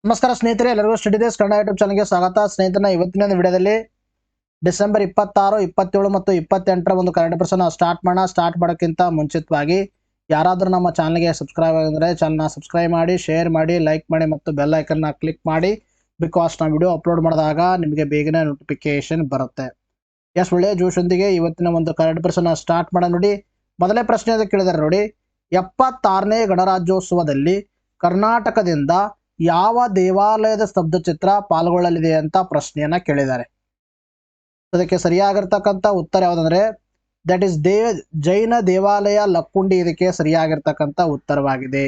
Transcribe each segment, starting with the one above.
ನಮಸ್ಕಾರ ಸ್ನೇಹಿತರೆ, ಎಲ್ಲರಿಗೂ ಸ್ಟಡಿ ಡೇಸ್ ಕನ್ನಡ ಯೂಟ್ಯೂಬ್ ಚಾನಲ್ಗೆ ಸ್ವಾಗತ. ಸ್ನೇಹಿತರನ್ನ ಇವತ್ತಿನ ವಿಡಿಯೋದಲ್ಲಿ ಡಿಸೆಂಬರ್ 26, 27 ಮತ್ತು 28ರ ಒಂದು ಕರೆಂಟ್ ಅಫೇರ್ಸ್ ಸ್ಟಾರ್ಟ್ ಮಾಡೋಣ. ಸ್ಟಾರ್ಟ್ ಮಾಡೋಕ್ಕಿಂತ ಮುಂಚಿತವಾಗಿ ಯಾರಾದರೂ ನಮ್ಮ ಚಾನಲ್ಗೆ ಸಬ್ಸ್ಕ್ರೈಬ್ ಆಗಿದ್ರೆ ಚಾನಲ್ನ ಸಬ್ಸ್ಕ್ರೈಬ್ ಮಾಡಿ, ಶೇರ್ ಮಾಡಿ, ಲೈಕ್ ಮಾಡಿ ಮತ್ತು ಬೆಲ್ ಐಕನ್ನ ಕ್ಲಿಕ್ ಮಾಡಿ. ಬಿಕಾಸ್ ನಾವು ವಿಡಿಯೋ ಅಪ್ಲೋಡ್ ಮಾಡಿದಾಗ ನಿಮಗೆ ಬೇಗನೆ ನೋಟಿಫಿಕೇಶನ್ ಬರುತ್ತೆ. ಎಸ್, ಒಳ್ಳೆಯ ಜೋಶೊಂದಿಗೆ ಇವತ್ತಿನ ಒಂದು ಕರೆಂಟ್ ಅಫೇರ್ಸ್ ಸ್ಟಾರ್ಟ್ ಮಾಡೋಣ. ನೋಡಿ, ಮೊದಲೇ ಪ್ರಶ್ನೆ ಅದು ಕೇಳಿದ್ದಾರೆ ನೋಡಿ. 76ನೇ ಗಣರಾಜ್ಯೋತ್ಸವದಲ್ಲಿ ಕರ್ನಾಟಕದಿಂದ ಯಾವ ದೇವಾಲಯದ ಸ್ತಬ್ಧಚಿತ್ರ ಪಾಲ್ಗೊಳ್ಳಲಿದೆ ಅಂತ ಪ್ರಶ್ನೆಯನ್ನ ಕೇಳಿದ್ದಾರೆ. ಅದಕ್ಕೆ ಸರಿಯಾಗಿರ್ತಕ್ಕಂಥ ಉತ್ತರ ಯಾವುದಂದ್ರೆ ದಟ್ ಈಸ್ ಜೈನ ದೇವಾಲಯ ಲಕ್ಕುಂಡಿ. ಇದಕ್ಕೆ ಸರಿಯಾಗಿರ್ತಕ್ಕಂಥ ಉತ್ತರವಾಗಿದೆ.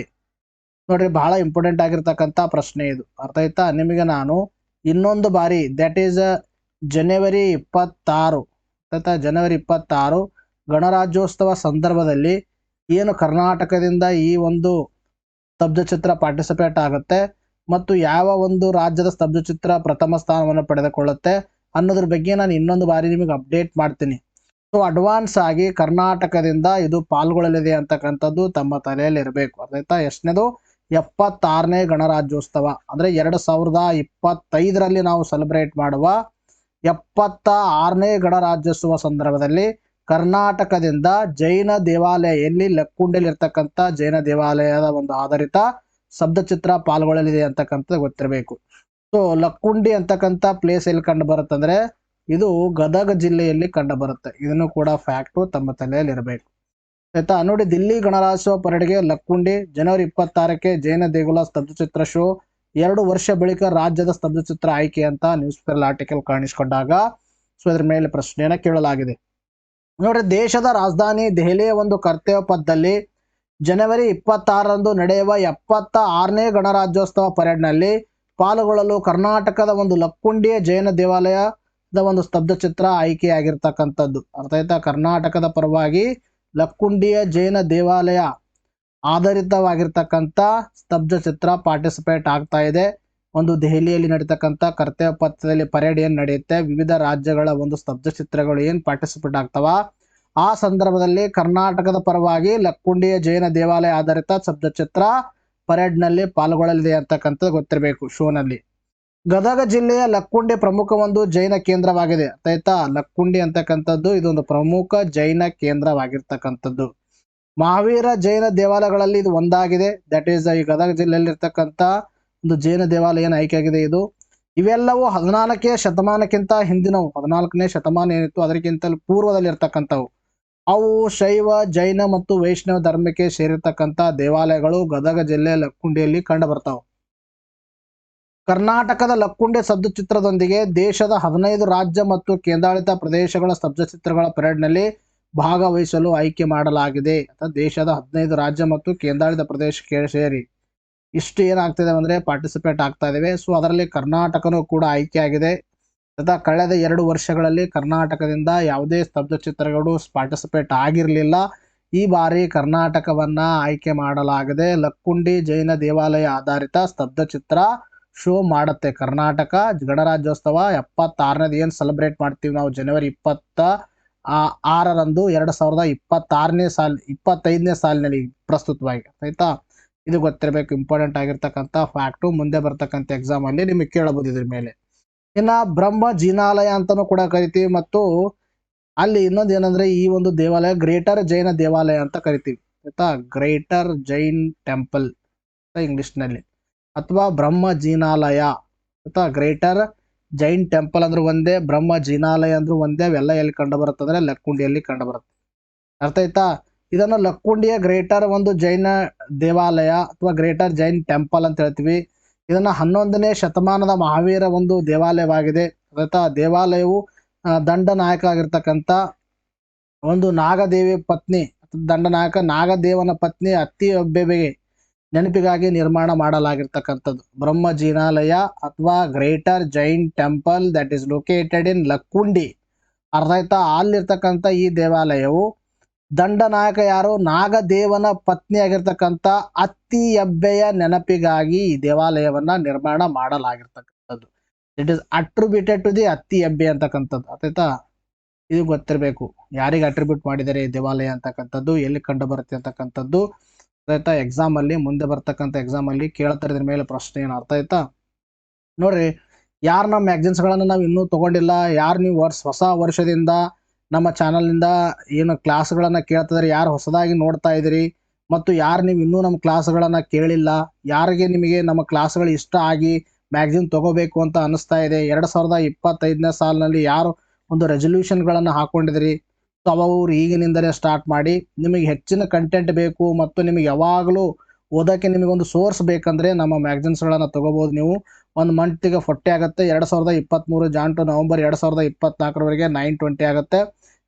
ನೋಡ್ರಿ, ಬಹಳ ಇಂಪಾರ್ಟೆಂಟ್ ಆಗಿರ್ತಕ್ಕಂಥ ಪ್ರಶ್ನೆ ಇದು. ಅರ್ಥ ಆಯ್ತಾ ನಿಮಗೆ? ನಾನು ಇನ್ನೊಂದು ಬಾರಿ ದಟ್ ಈಸ್ ಜನವರಿ 26 ಜನವರಿ 26 ಗಣರಾಜ್ಯೋತ್ಸವ ಸಂದರ್ಭದಲ್ಲಿ ಏನು ಕರ್ನಾಟಕದಿಂದ ಈ ಒಂದು ಸ್ತಬ್ಧಚಿತ್ರ ಪಾರ್ಟಿಸಿಪೇಟ್ ಆಗುತ್ತೆ ಮತ್ತು ಯಾವ ಒಂದು ರಾಜ್ಯದ ಸ್ತಬ್ಧಚಿತ್ರ ಪ್ರಥಮ ಸ್ಥಾನವನ್ನು ಪಡೆದುಕೊಳ್ಳುತ್ತೆ ಅನ್ನೋದ್ರ ಬಗ್ಗೆ ನಾನು ಇನ್ನೊಂದು ಬಾರಿ ನಿಮಗೆ ಅಪ್ಡೇಟ್ ಮಾಡ್ತೀನಿ. ಸೊ ಅಡ್ವಾನ್ಸ್ ಆಗಿ ಕರ್ನಾಟಕದಿಂದ ಇದು ಪಾಲ್ಗೊಳ್ಳಲಿದೆ ಅಂತಕ್ಕಂಥದ್ದು ತಮ್ಮ ತಲೆಯಲ್ಲಿ ಇರಬೇಕು. ಅರ್ಥಾಯ್ತಾ? ಎಷ್ಟನೇದು? 76ನೇ ಗಣರಾಜ್ಯೋತ್ಸವ ಅಂದ್ರೆ 2025ರಲ್ಲಿ ನಾವು ಸೆಲೆಬ್ರೇಟ್ ಮಾಡುವ 76ನೇ ಗಣರಾಜ್ಯೋತ್ಸವ ಸಂದರ್ಭದಲ್ಲಿ ಕರ್ನಾಟಕದಿಂದ ಜೈನ ದೇವಾಲಯ, ಎಲ್ಲಿ ಲಕ್ಕುಂಡಿಯಲ್ಲಿ ಇರ್ತಕ್ಕಂಥ ಜೈನ ದೇವಾಲಯದ ಒಂದು ಆಧಾರಿತ ಸ್ತಬ್ಧಚಿತ್ರ ಪಾಲ್ಗೊಳ್ಳಲಿದೆ ಅಂತಕ್ಕಂಥದ್ದು ಗೊತ್ತಿರಬೇಕು. ಸೊ ಲಕ್ಕುಂಡಿ ಅಂತಕ್ಕಂಥ ಪ್ಲೇಸ್ ಎಲ್ಲಿ ಕಂಡು ಬರುತ್ತೆ ಅಂದ್ರೆ ಇದು ಗದಗ ಜಿಲ್ಲೆಯಲ್ಲಿ ಕಂಡು ಬರುತ್ತೆ. ಇದನ್ನು ಕೂಡ ಫ್ಯಾಕ್ಟು ತಮ್ಮ ತಲೆಯಲ್ಲಿ ಇರಬೇಕು. ಆಯ್ತಾ? ನೋಡಿ, ದಿಲ್ಲಿ ಗಣರಾಜ್ಯೋತ್ಸವ ಪರೇಡ್ಗೆ ಲಕ್ಕುಂಡಿ, ಜನವರಿ 26ಕ್ಕೆ ಜೈನ ದೇಗುಲ ಸ್ತಬ್ಧಚಿತ್ರ ಶೋ, 2 ವರ್ಷ ಬಳಿಕ ರಾಜ್ಯದ ಸ್ತಬ್ಧಚಿತ್ರ ಆಯ್ಕೆ ಅಂತ ನ್ಯೂಸ್ ಪೇಪರ್ ಆರ್ಟಿಕಲ್ ಕಾಣಿಸಿಕೊಂಡಾಗ ಸೊ ಇದ್ರ ಮೇಲೆ ಪ್ರಶ್ನೆಯನ್ನ ಕೇಳಲಾಗಿದೆ. ನೋಡ್ರಿ, ದೇಶದ ರಾಜಧಾನಿ ದೆಹಲಿಯ ಒಂದು ಕರ್ತವ್ಯ ಪಥದಲ್ಲಿ ಜನವರಿ 26ರಂದು ನಡೆಯುವ 76ನೇ ಗಣರಾಜ್ಯೋತ್ಸವ ಪರೇಡ್ನಲ್ಲಿ ಪಾಲ್ಗೊಳ್ಳಲು ಕರ್ನಾಟಕದ ಒಂದು ಲಕ್ಕುಂಡಿಯ ಜೈನ ದೇವಾಲಯದ ಒಂದು ಸ್ತಬ್ಧಚಿತ್ರ ಆಯ್ಕೆಯಾಗಿರ್ತಕ್ಕಂಥದ್ದು. ಅರ್ಥ ಆಯ್ತಾ? ಕರ್ನಾಟಕದ ಪರವಾಗಿ ಲಕ್ಕುಂಡಿಯ ಜೈನ ದೇವಾಲಯ ಆಧಾರಿತವಾಗಿರ್ತಕ್ಕಂಥ ಸ್ತಬ್ಧಚಿತ್ರ ಪಾರ್ಟಿಸಿಪೇಟ್ ಆಗ್ತಾ ಇದೆ. ಒಂದು ದೆಹಲಿಯಲ್ಲಿ ನಡೀತಕ್ಕಂಥ ಕರ್ತವ್ಯ ಪಥದಲ್ಲಿ ಪರೇಡ್ ಏನ್ ನಡೆಯುತ್ತೆ, ವಿವಿಧ ರಾಜ್ಯಗಳ ಒಂದು ಸ್ತಬ್ಧಚಿತ್ರಗಳು ಏನ್ ಪಾರ್ಟಿಸಿಪೇಟ್ ಆಗ್ತಾವ, ಆ ಸಂದರ್ಭದಲ್ಲಿ ಕರ್ನಾಟಕದ ಪರವಾಗಿ ಲಕ್ಕುಂಡಿಯ ಜೈನ ದೇವಾಲಯ ಆಧಾರಿತ ಸ್ತಬ್ಧಚಿತ್ರ ಪರೇಡ್ ನಲ್ಲಿ ಪಾಲ್ಗೊಳ್ಳಲಿದೆ ಅಂತಕ್ಕಂಥದ್ದು ಗೊತ್ತಿರಬೇಕು. ಶೋನಲ್ಲಿ ಗದಗ ಜಿಲ್ಲೆಯ ಲಕ್ಕುಂಡಿ ಪ್ರಮುಖ ಒಂದು ಜೈನ ಕೇಂದ್ರವಾಗಿದೆ. ಆಯ್ತಾ? ಲಕ್ಕುಂಡಿ ಅಂತಕ್ಕಂಥದ್ದು ಇದೊಂದು ಪ್ರಮುಖ ಜೈನ ಕೇಂದ್ರವಾಗಿರ್ತಕ್ಕಂಥದ್ದು. ಮಹಾವೀರ ಜೈನ ದೇವಾಲಯಗಳಲ್ಲಿ ಇದು ಒಂದಾಗಿದೆ. ದಟ್ ಈಸ್ ಈ ಗದಗ ಜಿಲ್ಲೆಯಲ್ಲಿ ಇರ್ತಕ್ಕಂಥ ಒಂದು ಜೈನ ದೇವಾಲಯ ಏನು ಆಯ್ಕೆಯಾಗಿದೆ ಇದು. ಇವೆಲ್ಲವೂ 14ನೇ ಶತಮಾನಕ್ಕಿಂತ ಹಿಂದಿನವು. 14ನೇ ಶತಮಾನ ಏನಿತ್ತು ಅದಕ್ಕಿಂತ ಪೂರ್ವದಲ್ಲಿ ಇರ್ತಕ್ಕಂಥವು. ಅವು ಶೈವ, ಜೈನ ಮತ್ತು ವೈಷ್ಣವ ಧರ್ಮಕ್ಕೆ ಸೇರಿರ್ತಕ್ಕಂಥ ದೇವಾಲಯಗಳು ಗದಗ ಜಿಲ್ಲೆ ಲಕ್ಕುಂಡಿಯಲ್ಲಿ ಕಂಡು ಬರ್ತಾವೆ. ಕರ್ನಾಟಕದ ಲಕ್ಕುಂಡಿ ಸ್ತಬ್ಧಚಿತ್ರದೊಂದಿಗೆ ದೇಶದ 15 ರಾಜ್ಯ ಮತ್ತು ಕೇಂದ್ರಾಡಳಿತ ಪ್ರದೇಶಗಳ ಸ್ತಬ್ಧಚಿತ್ರಗಳ ಪರೇಡ್ನಲ್ಲಿ ಭಾಗವಹಿಸಲು ಆಯ್ಕೆ ಮಾಡಲಾಗಿದೆ. ದೇಶದ 15 ರಾಜ್ಯ ಮತ್ತು ಕೇಂದ್ರಾಡಳಿತ ಪ್ರದೇಶಕ್ಕೆ ಸೇರಿ ಇಷ್ಟು ಏನಾಗ್ತಿದೆ ಅಂದ್ರೆ ಪಾರ್ಟಿಸಿಪೇಟ್ ಆಗ್ತಾ ಇದ್ದೇವೆ. ಸೊ ಅದರಲ್ಲಿ ಕರ್ನಾಟಕನೂ ಕೂಡ ಆಯ್ಕೆಯಾಗಿದೆ. ಕಳೆದ 2 ವರ್ಷಗಳಲ್ಲಿ ಕರ್ನಾಟಕದಿಂದ ಯಾವುದೇ ಸ್ತಬ್ಧಚಿತ್ರಗಳು ಪಾರ್ಟಿಸಿಪೇಟ್ ಆಗಿರಲಿಲ್ಲ. ಈ ಬಾರಿ ಕರ್ನಾಟಕವನ್ನ ಆಯ್ಕೆ ಮಾಡಲಾಗಿದೆ. ಲಕ್ಕುಂಡಿ ಜೈನ ದೇವಾಲಯ ಆಧಾರಿತ ಸ್ತಬ್ಧಚಿತ್ರ ಶೋ ಮಾಡುತ್ತೆ. ಕರ್ನಾಟಕ ಗಣರಾಜ್ಯೋತ್ಸವ 76ನೇದು ಏನು ಸೆಲೆಬ್ರೇಟ್ ಮಾಡ್ತೀವಿ ನಾವು ಜನವರಿ 26ರಂದು 2025ನೇ ಸಾಲಿನಲ್ಲಿ ಪ್ರಸ್ತುತವಾಗಿ. ಆಯ್ತಾ? ಇದು ಗೊತ್ತಿರಬೇಕು, ಇಂಪಾರ್ಟೆಂಟ್ ಆಗಿರ್ತಕ್ಕಂಥ ಫ್ಯಾಕ್ಟು. ಮುಂದೆ ಬರ್ತಕ್ಕಂಥ ಎಕ್ಸಾಮ್ ಅಲ್ಲಿ ನಿಮಗೆ ಕೇಳಬಹುದು ಇದ್ರ ಮೇಲೆ. ಇನ್ನ ಬ್ರಹ್ಮ ಜಿನಾಲಯ ಅಂತಾನೂ ಕೂಡ ಕರಿತೀವಿ. ಮತ್ತು ಅಲ್ಲಿ ಇನ್ನೊಂದು ಏನಂದ್ರೆ ಈ ಒಂದು ದೇವಾಲಯ ಗ್ರೇಟರ್ ಜೈನ ದೇವಾಲಯ ಅಂತ ಕರಿತೀವಿ. ಆಯ್ತಾ? ಗ್ರೇಟರ್ ಜೈನ್ ಟೆಂಪಲ್ ಇಂಗ್ಲಿಷ್ ನಲ್ಲಿ, ಅಥವಾ ಬ್ರಹ್ಮ ಜಿನಾಲಯ. ಆಯ್ತಾ? ಗ್ರೇಟರ್ ಜೈನ್ ಟೆಂಪಲ್ ಅಂದ್ರೆ ಒಂದೇ, ಬ್ರಹ್ಮ ಜಿನಾಲಯ ಅಂದ್ರೆ ಒಂದೇ. ಅವೆಲ್ಲ ಎಲ್ಲಿ ಕಂಡು ಬರುತ್ತೆ ಅಂದ್ರೆ ಲಕ್ಕುಂಡಿಯಲ್ಲಿ ಕಂಡು ಬರುತ್ತೆ. ಅರ್ಥ ಆಯ್ತಾ? ಇದನ್ನು ಲಕ್ಕುಂಡಿಯ ಗ್ರೇಟರ್ ಒಂದು ಜೈನ ದೇವಾಲಯ ಅಥವಾ ಗ್ರೇಟರ್ ಜೈನ್ ಟೆಂಪಲ್ ಅಂತ ಹೇಳ್ತೀವಿ. ಇದನ್ನ 11ನೇ ಶತಮಾನದ ಮಹಾವೀರ ಒಂದು ದೇವಾಲಯವಾಗಿದೆ. ಆಯ್ತಾ? ದೇವಾಲಯವು ದಂಡನಾಯಕ ಆಗಿರ್ತಕ್ಕಂಥ ಒಂದು ನಾಗದೇವಿ ಪತ್ನಿ, ದಂಡನಾಯಕ ನಾಗದೇವನ ಪತ್ನಿ ಅತ್ತಿಯೊಬ್ಬೆಗೆ ನೆನಪಿಗಾಗಿ ನಿರ್ಮಾಣ ಮಾಡಲಾಗಿರ್ತಕ್ಕಂಥದ್ದು ಬ್ರಹ್ಮ ಜಿನಾಲಯ ಅಥವಾ greater Jain temple that is located in Lakkundi. ಅರ್ಥ ಆಯ್ತಾ? ಅಲ್ಲಿರ್ತಕ್ಕಂಥ ಈ ದೇವಾಲಯವು ದಂಡನಾಯಕ ಯಾರು, ನಾಗದೇವನ ಪತ್ನಿ ಆಗಿರ್ತಕ್ಕಂಥ ಅತ್ತಿಯಬ್ಬೆಯ ನೆನಪಿಗಾಗಿ ಈ ದೇವಾಲಯವನ್ನ ನಿರ್ಮಾಣ ಮಾಡಲಾಗಿರ್ತಕ್ಕಂಥದ್ದು. It is attributed to the Attiyabbe ಅಂತಕ್ಕಂಥದ್ದು. ಆಯ್ತಾ? ಇದು ಗೊತ್ತಿರಬೇಕು, ಯಾರಿಗೆ ಅಟ್ರಿಬ್ಯೂಟ್ ಮಾಡಿದ್ದಾರೆ ಈ ದೇವಾಲಯ ಅಂತಕ್ಕಂಥದ್ದು, ಎಲ್ಲಿ ಕಂಡು ಬರುತ್ತೆ ಅಂತಕ್ಕಂಥದ್ದು. ಆಯ್ತಾ? ಎಕ್ಸಾಮ್ ಅಲ್ಲಿ ಮುಂದೆ ಬರ್ತಕ್ಕಂಥ ಎಕ್ಸಾಮ್ ಅಲ್ಲಿ ಕೇಳ್ತಾರೆ ಇದ್ರ ಮೇಲೆ ಪ್ರಶ್ನೆ ಏನು. ಅರ್ಥ ಆಯ್ತಾ? ನೋಡ್ರಿ, ಯಾರು ನಮ್ಮ ಮ್ಯಾಗ್ಝಿನ್ಸ್ಗಳನ್ನು ನಾವು ಇನ್ನೂ ತೊಗೊಂಡಿಲ್ಲ, ಯಾರು ನೀವು ಹೊಸ ವರ್ಷದಿಂದ ನಮ್ಮ ಚಾನಲ್ನಿಂದ ಏನು ಕ್ಲಾಸ್ಗಳನ್ನು ಕೇಳ್ತಿದ್ರೆ, ಯಾರು ಹೊಸದಾಗಿ ನೋಡ್ತಾ ಇದ್ದೀರಿ ಮತ್ತು ಯಾರು ನೀವು ಇನ್ನೂ ನಮ್ಮ ಕ್ಲಾಸ್ಗಳನ್ನು ಕೇಳಿಲ್ಲ, ಯಾರಿಗೆ ನಿಮಗೆ ನಮ್ಮ ಕ್ಲಾಸ್ಗಳು ಇಷ್ಟ ಆಗಿ ಮ್ಯಾಗ್ಝಿನ್ ತೊಗೋಬೇಕು ಅಂತ ಅನ್ನಿಸ್ತಾ ಇದೆ, 2025ನೇ ಸಾಲಿನಲ್ಲಿ ಯಾರು ಒಂದು ರೆಸೊಲ್ಯೂಷನ್ಗಳನ್ನು ಹಾಕ್ಕೊಂಡಿದ್ರಿ, ಸೊ ಅವರು ಈಗಿನಿಂದಲೇ ಸ್ಟಾರ್ಟ್ ಮಾಡಿ. ನಿಮಗೆ ಹೆಚ್ಚಿನ ಕಂಟೆಂಟ್ ಬೇಕು ಮತ್ತು ನಿಮಗೆ ಯಾವಾಗಲೂ ಓದೋಕ್ಕೆ ನಿಮಗೊಂದು ಸೋರ್ಸ್ ಬೇಕಂದರೆ ನಮ್ಮ ಮ್ಯಾಗ್ಝಿನ್ಸ್ಗಳನ್ನು ತೊಗೋಬೋದು ನೀವು. ಒಂದು ಮಂತಿಗೆ 40 ಆಗುತ್ತೆ. 2023 ಜಾನ್ ಟು ನವಂಬರ್ 2024ರವರೆಗೆ 920 ಆಗುತ್ತೆ.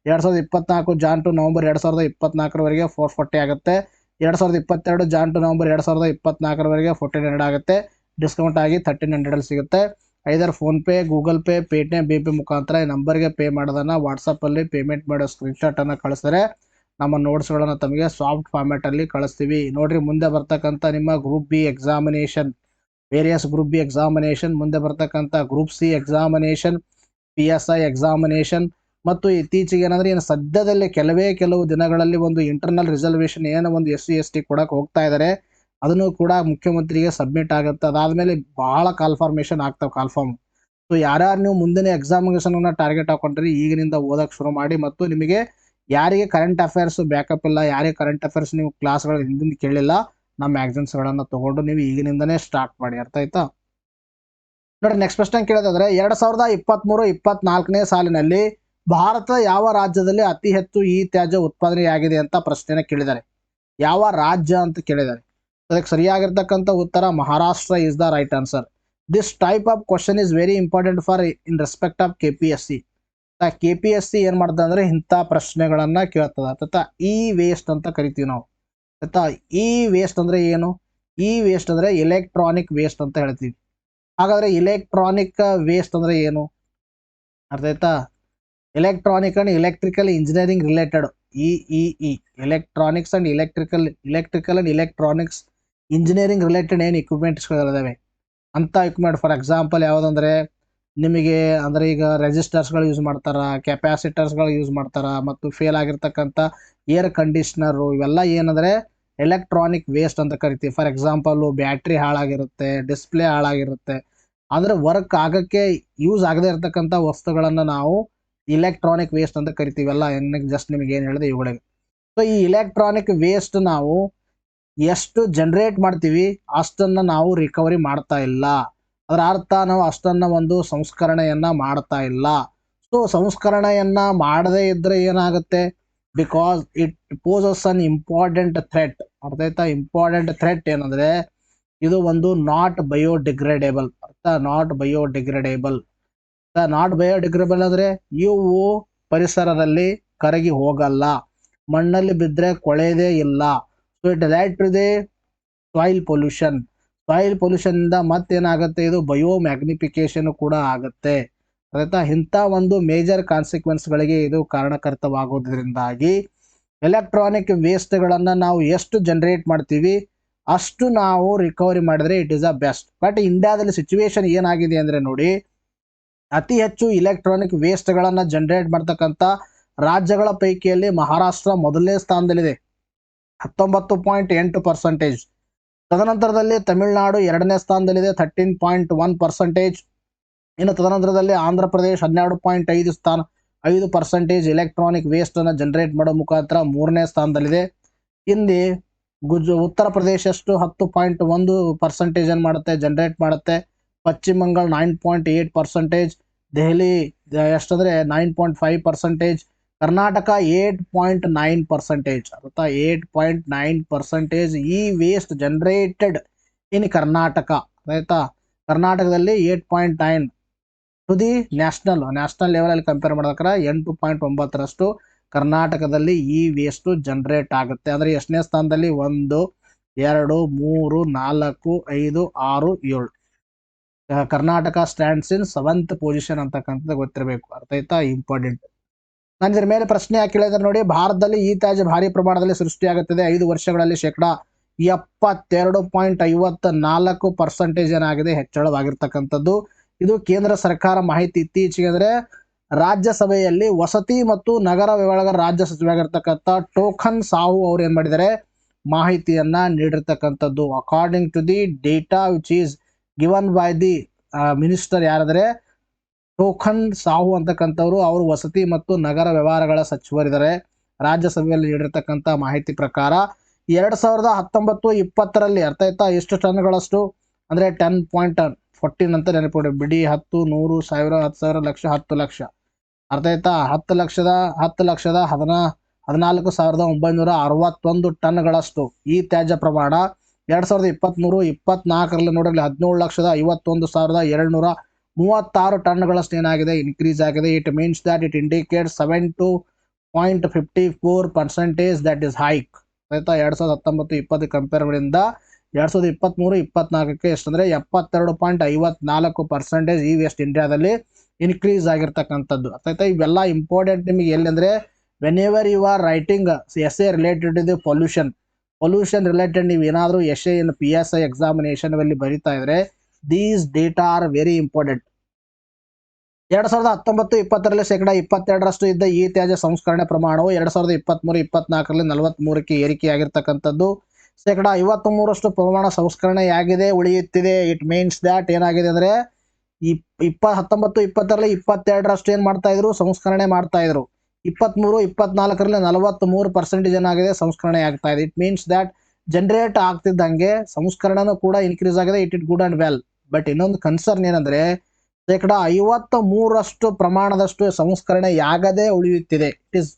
2024 ಜಾನ್ ಟು ನವಂಬರ್ 2024ರವರೆಗೆ 440 ಆಗುತ್ತೆ. 2022 ಜಾನ್ ಟು ನವಂಬರ್ 2024ರವರೆಗೆ 1400 ಆಗುತ್ತೆ. ಡಿಸ್ಕೌಂಟ್ ಆಗಿ 1300 ಸಿಗುತ್ತೆ. Either PhonePe, Google Pay, Paytm, BPay ಮುಖಾಂತರ ಈ ನಂಬರ್ಗೆ ಪೇ ಮಾಡೋದನ್ನು ವಾಟ್ಸಪ್ಪಲ್ಲಿ ಪೇಮೆಂಟ್ ಮಾಡೋ ಸ್ಕ್ರೀನ್ಶಾಟನ್ನು ಕಳಿಸಿದ್ರೆ ನಮ್ಮ ನೋಟ್ಸ್ಗಳನ್ನು ತಮಗೆ ಸಾಫ್ಟ್ ಫಾರ್ಮ್ಯಾಟಲ್ಲಿ ಕಳಿಸ್ತೀವಿ. ನೋಡಿರಿ, ಮುಂದೆ ಬರ್ತಕ್ಕಂಥ ನಿಮ್ಮ group B examination, various group B examination, ಮುಂದೆ ಬರ್ತಕ್ಕಂಥ group C examination, PSI examination ಮತ್ತು ಇತ್ತೀಚೆಗೆ ಏನಂದರೆ ಏನು ಸದ್ಯದಲ್ಲೇ ಕೆಲವು ದಿನಗಳಲ್ಲಿ ಒಂದು ಇಂಟರ್ನಲ್ ರಿಸರ್ವೇಷನ್ ಏನೋ ಒಂದು SC/ST ಕೊಡಕ್ಕೆ ಹೋಗ್ತಾ ಇದ್ದಾರೆ, ಅದನ್ನು ಕೂಡ ಮುಖ್ಯಮಂತ್ರಿಗೆ ಸಬ್ಮಿಟ್ ಆಗುತ್ತೆ. ಅದಾದಮೇಲೆ ಭಾಳ ಕಾಲ್ಫಾರ್ಮೇಷನ್ ಆಗ್ತಾವೆ, ಕಾಲ್ಫಾರ್ಮ್. ಸೊ ಯಾರ್ಯಾರು ನೀವು ಮುಂದಿನ ಎಕ್ಸಾಮಿನೇಷನನ್ನು ಟಾರ್ಗೆಟ್ ಹಾಕೊಂಡ್ರಿ, ಈಗಿನಿಂದ ಓದಕ್ಕೆ ಶುರು ಮಾಡಿ. ಮತ್ತು ನಿಮಗೆ ಯಾರಿಗೆ ಕರೆಂಟ್ ಅಫೇರ್ಸ್ ಬ್ಯಾಕಪ್ ಇಲ್ಲ, ಯಾರಿಗೆ ಕರೆಂಟ್ ಅಫೇರ್ಸ್ ನೀವು ಕ್ಲಾಸ್ಗಳು ಹಿಂದಿಂದ ಕೇಳಿಲ್ಲ, ನಮ್ಮ ಮ್ಯಾಗ್ಝಿನ್ಸ್ಗಳನ್ನು ತೊಗೊಂಡು ನೀವು ಈಗಿನಿಂದನೇ ಸ್ಟಾರ್ಟ್ ಮಾಡಿ. ಅರ್ಥ ಆಯ್ತಾ? ನೋಡಿ, ನೆಕ್ಸ್ಟ್ ಕ್ವೆಶ್ಚನ್ ಕೇಳೋದಾದ್ರೆ, 2023-24ನೇ ಸಾಲಿನಲ್ಲಿ ಭಾರತ ಯಾವ ರಾಜ್ಯದಲ್ಲಿ ಅತಿ ಹೆಚ್ಚು ಈ ತ್ಯಾಜ್ಯ ಉತ್ಪಾದನೆಯಾಗಿದೆ ಅಂತ ಪ್ರಶ್ನೆನ ಕೇಳಿದ್ದಾರೆ. ಯಾವ ರಾಜ್ಯ ಅಂತ ಕೇಳಿದ್ದಾರೆ. ಅದಕ್ಕೆ ಸರಿಯಾಗಿರ್ತಕ್ಕಂಥ ಉತ್ತರ Maharashtra is the right answer. This type of question is very important for in respect of KPSC. KPSC ಏನು ಮಾಡ್ತದೆ ಅಂದರೆ ಇಂಥ ಪ್ರಶ್ನೆಗಳನ್ನು ಕೇಳ್ತದೆ. ಆಯ್ತಾ? ಈ ವೇಸ್ಟ್ ಅಂತ ಕರಿತೀವಿ ನಾವು. ಆಯ್ತಾ? ಈ ವೇಸ್ಟ್ ಅಂದರೆ ಏನು? ಈ ವೇಸ್ಟ್ ಅಂದರೆ ಎಲೆಕ್ಟ್ರಾನಿಕ್ ವೇಸ್ಟ್ ಅಂತ ಹೇಳ್ತೀವಿ. ಹಾಗಾದರೆ ಇಲೆಕ್ಟ್ರಾನಿಕ್ ವೇಸ್ಟ್ ಅಂದರೆ ಏನು? ಅರ್ಥ ಆಯ್ತಾ? Electronic and electrical engineering related, EEE, electronics and electrical and electronics engineering related ಏನು ಇಕ್ವಿಪ್ಮೆಂಟ್ಸ್ಗಳಿದಾವೆ ಅಂತ ಇಕ್ವಿಪ್ಮೆಂಟ್. ಫಾರ್ ಎಕ್ಸಾಂಪಲ್ ಯಾವುದಂದರೆ ನಿಮಗೆ ಅಂದರೆ ಈಗ ರೆಸಿಸ್ಟರ್ಸ್ಗಳು ಯೂಸ್ ಮಾಡ್ತಾರೆ, ಕೆಪಾಸಿಟರ್ಸ್ಗಳು ಯೂಸ್ ಮಾಡ್ತಾರೆ, ಮತ್ತು ಫೇಲ್ ಆಗಿರ್ತಕ್ಕಂಥ ಏರ್ ಕಂಡೀಷ್ನರು, ಇವೆಲ್ಲ ಏನಂದರೆ ಎಲೆಕ್ಟ್ರಾನಿಕ್ ವೇಸ್ಟ್ ಅಂತ ಕರಿತೀವಿ. ಫಾರ್ ಎಕ್ಸಾಂಪಲ್ಲು ಬ್ಯಾಟ್ರಿ ಹಾಳಾಗಿರುತ್ತೆ, ಡಿಸ್ಪ್ಲೇ ಹಾಳಾಗಿರುತ್ತೆ, ಅಂದರೆ ವರ್ಕ್ ಆಗೋಕ್ಕೆ ಯೂಸ್ ಆಗದೇ ಇರತಕ್ಕಂಥ ವಸ್ತುಗಳನ್ನು ನಾವು ಇಲೆಕ್ಟ್ರಾನಿಕ್ ವೇಸ್ಟ್ ಅಂತ ಕರಿತೀವಿ. ಎಲ್ಲ ಜಸ್ಟ್ ನಿಮಗೆ ಏನು ಹೇಳಿದೆ ಇವುಗಳಿಗೆ. ಸೊ ಈ ಇಲೆಕ್ಟ್ರಾನಿಕ್ ವೇಸ್ಟ್ ನಾವು ಎಷ್ಟು ಜನರೇಟ್ ಮಾಡ್ತೀವಿ ಅಷ್ಟನ್ನು ನಾವು ರಿಕವರಿ ಮಾಡ್ತಾ ಇಲ್ಲ. ಅದರ ಅರ್ಥ ನಾವು ಅಷ್ಟನ್ನು ಒಂದು ಸಂಸ್ಕರಣೆಯನ್ನು ಮಾಡ್ತಾ ಇಲ್ಲ. ಸೊ ಸಂಸ್ಕರಣೆಯನ್ನು ಮಾಡದೇ ಇದ್ದರೆ ಏನಾಗುತ್ತೆ? Because it poses an important threat. ಅರ್ಥ ಆಯ್ತಾ? ಇಂಪಾರ್ಟೆಂಟ್ ಥ್ರೆಟ್ ಏನಂದರೆ ಇದು ಒಂದು ನಾಟ್ ಬಯೋಡಿಗ್ರೇಡೇಬಲ್. ಅರ್ಥ? Not biodegradable. ನಾಟ್ ಬಯೋಡಿಗ್ರೇಡೇಬಲ್ ಅಂದರೆ ಇವು ಪರಿಸರದಲ್ಲಿ ಕರಗಿ ಹೋಗಲ್ಲ, ಮಣ್ಣಲ್ಲಿ ಬಿದ್ದರೆ ಕೊಳೆಯದೇ ಇಲ್ಲ. So it lied to the soil pollution. Soil ಪೊಲ್ಯೂಷನ್ನಿಂದ ಮತ್ತೇನಾಗುತ್ತೆ? ಇದು ಬಯೋಮ್ಯಾಗ್ನಿಫಿಕೇಶನ್ ಕೂಡ ಆಗುತ್ತೆ. ಆಯಿತಾ? ಇಂಥ ಒಂದು ಮೇಜರ್ ಕಾನ್ಸಿಕ್ವೆನ್ಸ್ಗಳಿಗೆ ಇದು ಕಾರಣಕರ್ತವಾಗೋದ್ರಿಂದಾಗಿ ಎಲೆಕ್ಟ್ರಾನಿಕ್ ವೇಸ್ಟ್ಗಳನ್ನು ನಾವು ಎಷ್ಟು ಜನರೇಟ್ ಮಾಡ್ತೀವಿ ಅಷ್ಟು ನಾವು ರಿಕವರಿ ಮಾಡಿದ್ರೆ it is a best. But ಇಂಡಿಯಾದಲ್ಲಿ ಸಿಚುವೇಶನ್ ಏನಾಗಿದೆ ಅಂದರೆ ನೋಡಿ, ಅತಿ ಹೆಚ್ಚು ಇಲೆಕ್ಟ್ರಾನಿಕ್ ವೇಸ್ಟ್ಗಳನ್ನು ಜನರೇಟ್ ಮಾಡ್ತಕ್ಕಂಥ ರಾಜ್ಯಗಳ ಪೈಕಿಯಲ್ಲಿ ಮಹಾರಾಷ್ಟ್ರ ಮೊದಲನೇ ಸ್ಥಾನದಲ್ಲಿದೆ, 19.8%. ತದನಂತರದಲ್ಲಿ ತಮಿಳುನಾಡು ಎರಡನೇ ಸ್ಥಾನದಲ್ಲಿದೆ, 13.1%. ಇನ್ನು ತದನಂತರದಲ್ಲಿ ಆಂಧ್ರ ಪ್ರದೇಶ್ 12.5% ಎಲೆಕ್ಟ್ರಾನಿಕ್ ವೇಸ್ಟನ್ನು ಜನರೇಟ್ ಮಾಡೋ ಮುಖಾಂತರ ಮೂರನೇ ಸ್ಥಾನದಲ್ಲಿದೆ. ಇಲ್ಲಿ ಉತ್ತರ ಪ್ರದೇಶ ಎಷ್ಟು 10.1% ಏನು ಮಾಡುತ್ತೆ, ಜನರೇಟ್ ಮಾಡುತ್ತೆ. ಪಶ್ಚಿಮ ಬಂಗಾಳ 9.8%, ದೆಹಲಿ ಎಷ್ಟಂದರೆ 9.5%, ಕರ್ನಾಟಕ 8.9%. ಅರ್ಥ? 8.9% ಈ ವೇಸ್ಟ್ ಜನರೇಟೆಡ್ ಇನ್ ಕರ್ನಾಟಕ. ಆಯಿತಾ? ಕರ್ನಾಟಕದಲ್ಲಿ 8.9 ಟು ದಿ ನ್ಯಾಷನಲ್ ಲೆವೆಲಲ್ಲಿ ಕಂಪೇರ್ ಮಾಡೋಕ್ರೆ 8.9ರಷ್ಟು ಕರ್ನಾಟಕದಲ್ಲಿ ಈ ವೇಸ್ಟು ಜನರೇಟ್ ಆಗುತ್ತೆ. ಅಂದರೆ ಎಷ್ಟನೇ ಸ್ಥಾನದಲ್ಲಿ? 1, 2, 3, 4, 5, 6, 7. ಕರ್ನಾಟಕ ಸ್ಟ್ಯಾಂಡ್ಸ್ ಇನ್ 7th ಪೊಸಿಷನ್ ಅಂತಕ್ಕಂಥದ್ದು ಗೊತ್ತಿರಬೇಕು. ಅರ್ಥ ಆಯ್ತಾ? ಇಂಪಾರ್ಟೆಂಟ್. ನಾನು ಇದ್ರ ಮೇಲೆ ಪ್ರಶ್ನೆ ಯಾಕೆ ಕೇಳಿದ್ರೆ ನೋಡಿ, ಭಾರತದಲ್ಲಿ ಈ ತ್ಯಾಜ್ಯ ಭಾರಿ ಪ್ರಮಾಣದಲ್ಲಿ ಸೃಷ್ಟಿಯಾಗುತ್ತದೆ. 5 ವರ್ಷಗಳಲ್ಲಿ ಶೇಕಡ 72.54% ಏನಾಗಿದೆ, ಹೆಚ್ಚಳವಾಗಿರ್ತಕ್ಕಂಥದ್ದು. ಇದು ಕೇಂದ್ರ ಸರ್ಕಾರ ಮಾಹಿತಿ. ಇತ್ತೀಚೆಗೆ ಅಂದರೆ ರಾಜ್ಯಸಭೆಯಲ್ಲಿ ವಸತಿ ಮತ್ತು ನಗರ ವ್ಯವಹಾರಗಳ ರಾಜ್ಯ ಸಚಿವರಾಗಿರ್ತಕ್ಕಂಥ ಟೋಕನ್ ಸಾಹು ಅವರು ಏನು ಮಾಡಿದ್ದಾರೆ, ಮಾಹಿತಿಯನ್ನು ನೀಡಿರ್ತಕ್ಕಂಥದ್ದು. According to the data which is given by the minister ಯಾರಾದರೆ ಟೋಖನ್ ಸಾಹು ಅಂತಕ್ಕಂಥವ್ರು, ಅವರು ವಸತಿ ಮತ್ತು ನಗರ ವ್ಯವಹಾರಗಳ ಸಚಿವರಿದ್ದಾರೆ. ರಾಜ್ಯಸಭೆಯಲ್ಲಿ ನೀಡಿರ್ತಕ್ಕಂಥ ಮಾಹಿತಿ ಪ್ರಕಾರ 2019-20 ಅರ್ಥ ಆಯ್ತಾ, ಎಷ್ಟು ಟನ್ಗಳಷ್ಟು ಅಂದರೆ 10.14 ಅಂತ ನೆನಪಿಡಿ. ಬಿಡಿ 10, 100, 1000, 10,000, ಲಕ್ಷ, 10 ಲಕ್ಷ ಅರ್ಥ ಆಯ್ತಾ. 10,14,961 ಟನ್ಗಳಷ್ಟು ಈ ತ್ಯಾಜ್ಯ ಪ್ರಮಾಣ 2023-24 ನೋಡಲಿ 17,51,236 ಟನ್ಗಳಷ್ಟು ಏನಾಗಿದೆ, ಇನ್ಕ್ರೀಸ್ ಆಗಿದೆ. It means that it indicates 72.54% that is hike ಆಯ್ತಾ. 2019-20 ಕಂಪೇರ್ ಮಾಡಿಂದ 2023-24 ಎಷ್ಟಂದ್ರೆ 72.54% ಈ ವೆಸ್ಟ್ ಇಂಡಿಯಾದಲ್ಲಿ ಇನ್ಕ್ರೀಸ್ ಆಗಿರ್ತಕ್ಕಂಥದ್ದು ಆಯ್ತಾ. ಇವೆಲ್ಲ ಇಂಪಾರ್ಟೆಂಟ್ ನಿಮಗೆ ಎಲ್ಲಿ ಅಂದರೆ whenever you are writing essay related to the pollution related ನೀವು ಏನಾದರೂ ಎಸ್ಸೆ ಇನ್ PSI ಎಕ್ಸಾಮಿನೇಷನ್ ಅಲ್ಲಿ ಬರೀತಾ ಇದ್ರೆ these data are very important. 2019-20 22% ಇದ್ದ ಈ ತ್ಯಾಜ್ಯ ಸಂಸ್ಕರಣೆ ಪ್ರಮಾಣವು 2023-24 43ಕ್ಕೆ ಏರಿಕೆಯಾಗಿರ್ತಕ್ಕಂಥದ್ದು. 53% ಪ್ರಮಾಣ ಸಂಸ್ಕರಣೆಯಾಗಿದೆ, ಉಳಿಯುತ್ತಿದೆ. ಇಟ್ ಮೀನ್ಸ್ ದ್ಯಾಟ್ ಏನಾಗಿದೆ ಅಂದರೆ 19-20 22% ಏನು ಮಾಡ್ತಾ ಇದ್ರು, ಸಂಸ್ಕರಣೆ ಮಾಡ್ತಾ ಇದ್ರು. 23-24 43% ಏನಾಗಿದೆ, ಸಂಸ್ಕರಣೆ ಆಗ್ತಾ ಇದೆ. ಇಟ್ ಮೀನ್ಸ್ ದ್ಯಾಟ್ ಜನರೇಟ್ ಆಗ್ತಿದ್ದಂಗೆ ಸಂಸ್ಕರಣೆನೂ ಕೂಡ ಇನ್ಕ್ರೀಸ್ ಆಗಿದೆ. It good and well. But ಇನ್ನೊಂದು ಕನ್ಸರ್ನ್ ಏನಂದ್ರೆ 53% ಪ್ರಮಾಣದಷ್ಟು ಸಂಸ್ಕರಣೆ ಆಗದೆ ಉಳಿಯುತ್ತಿದೆ. It is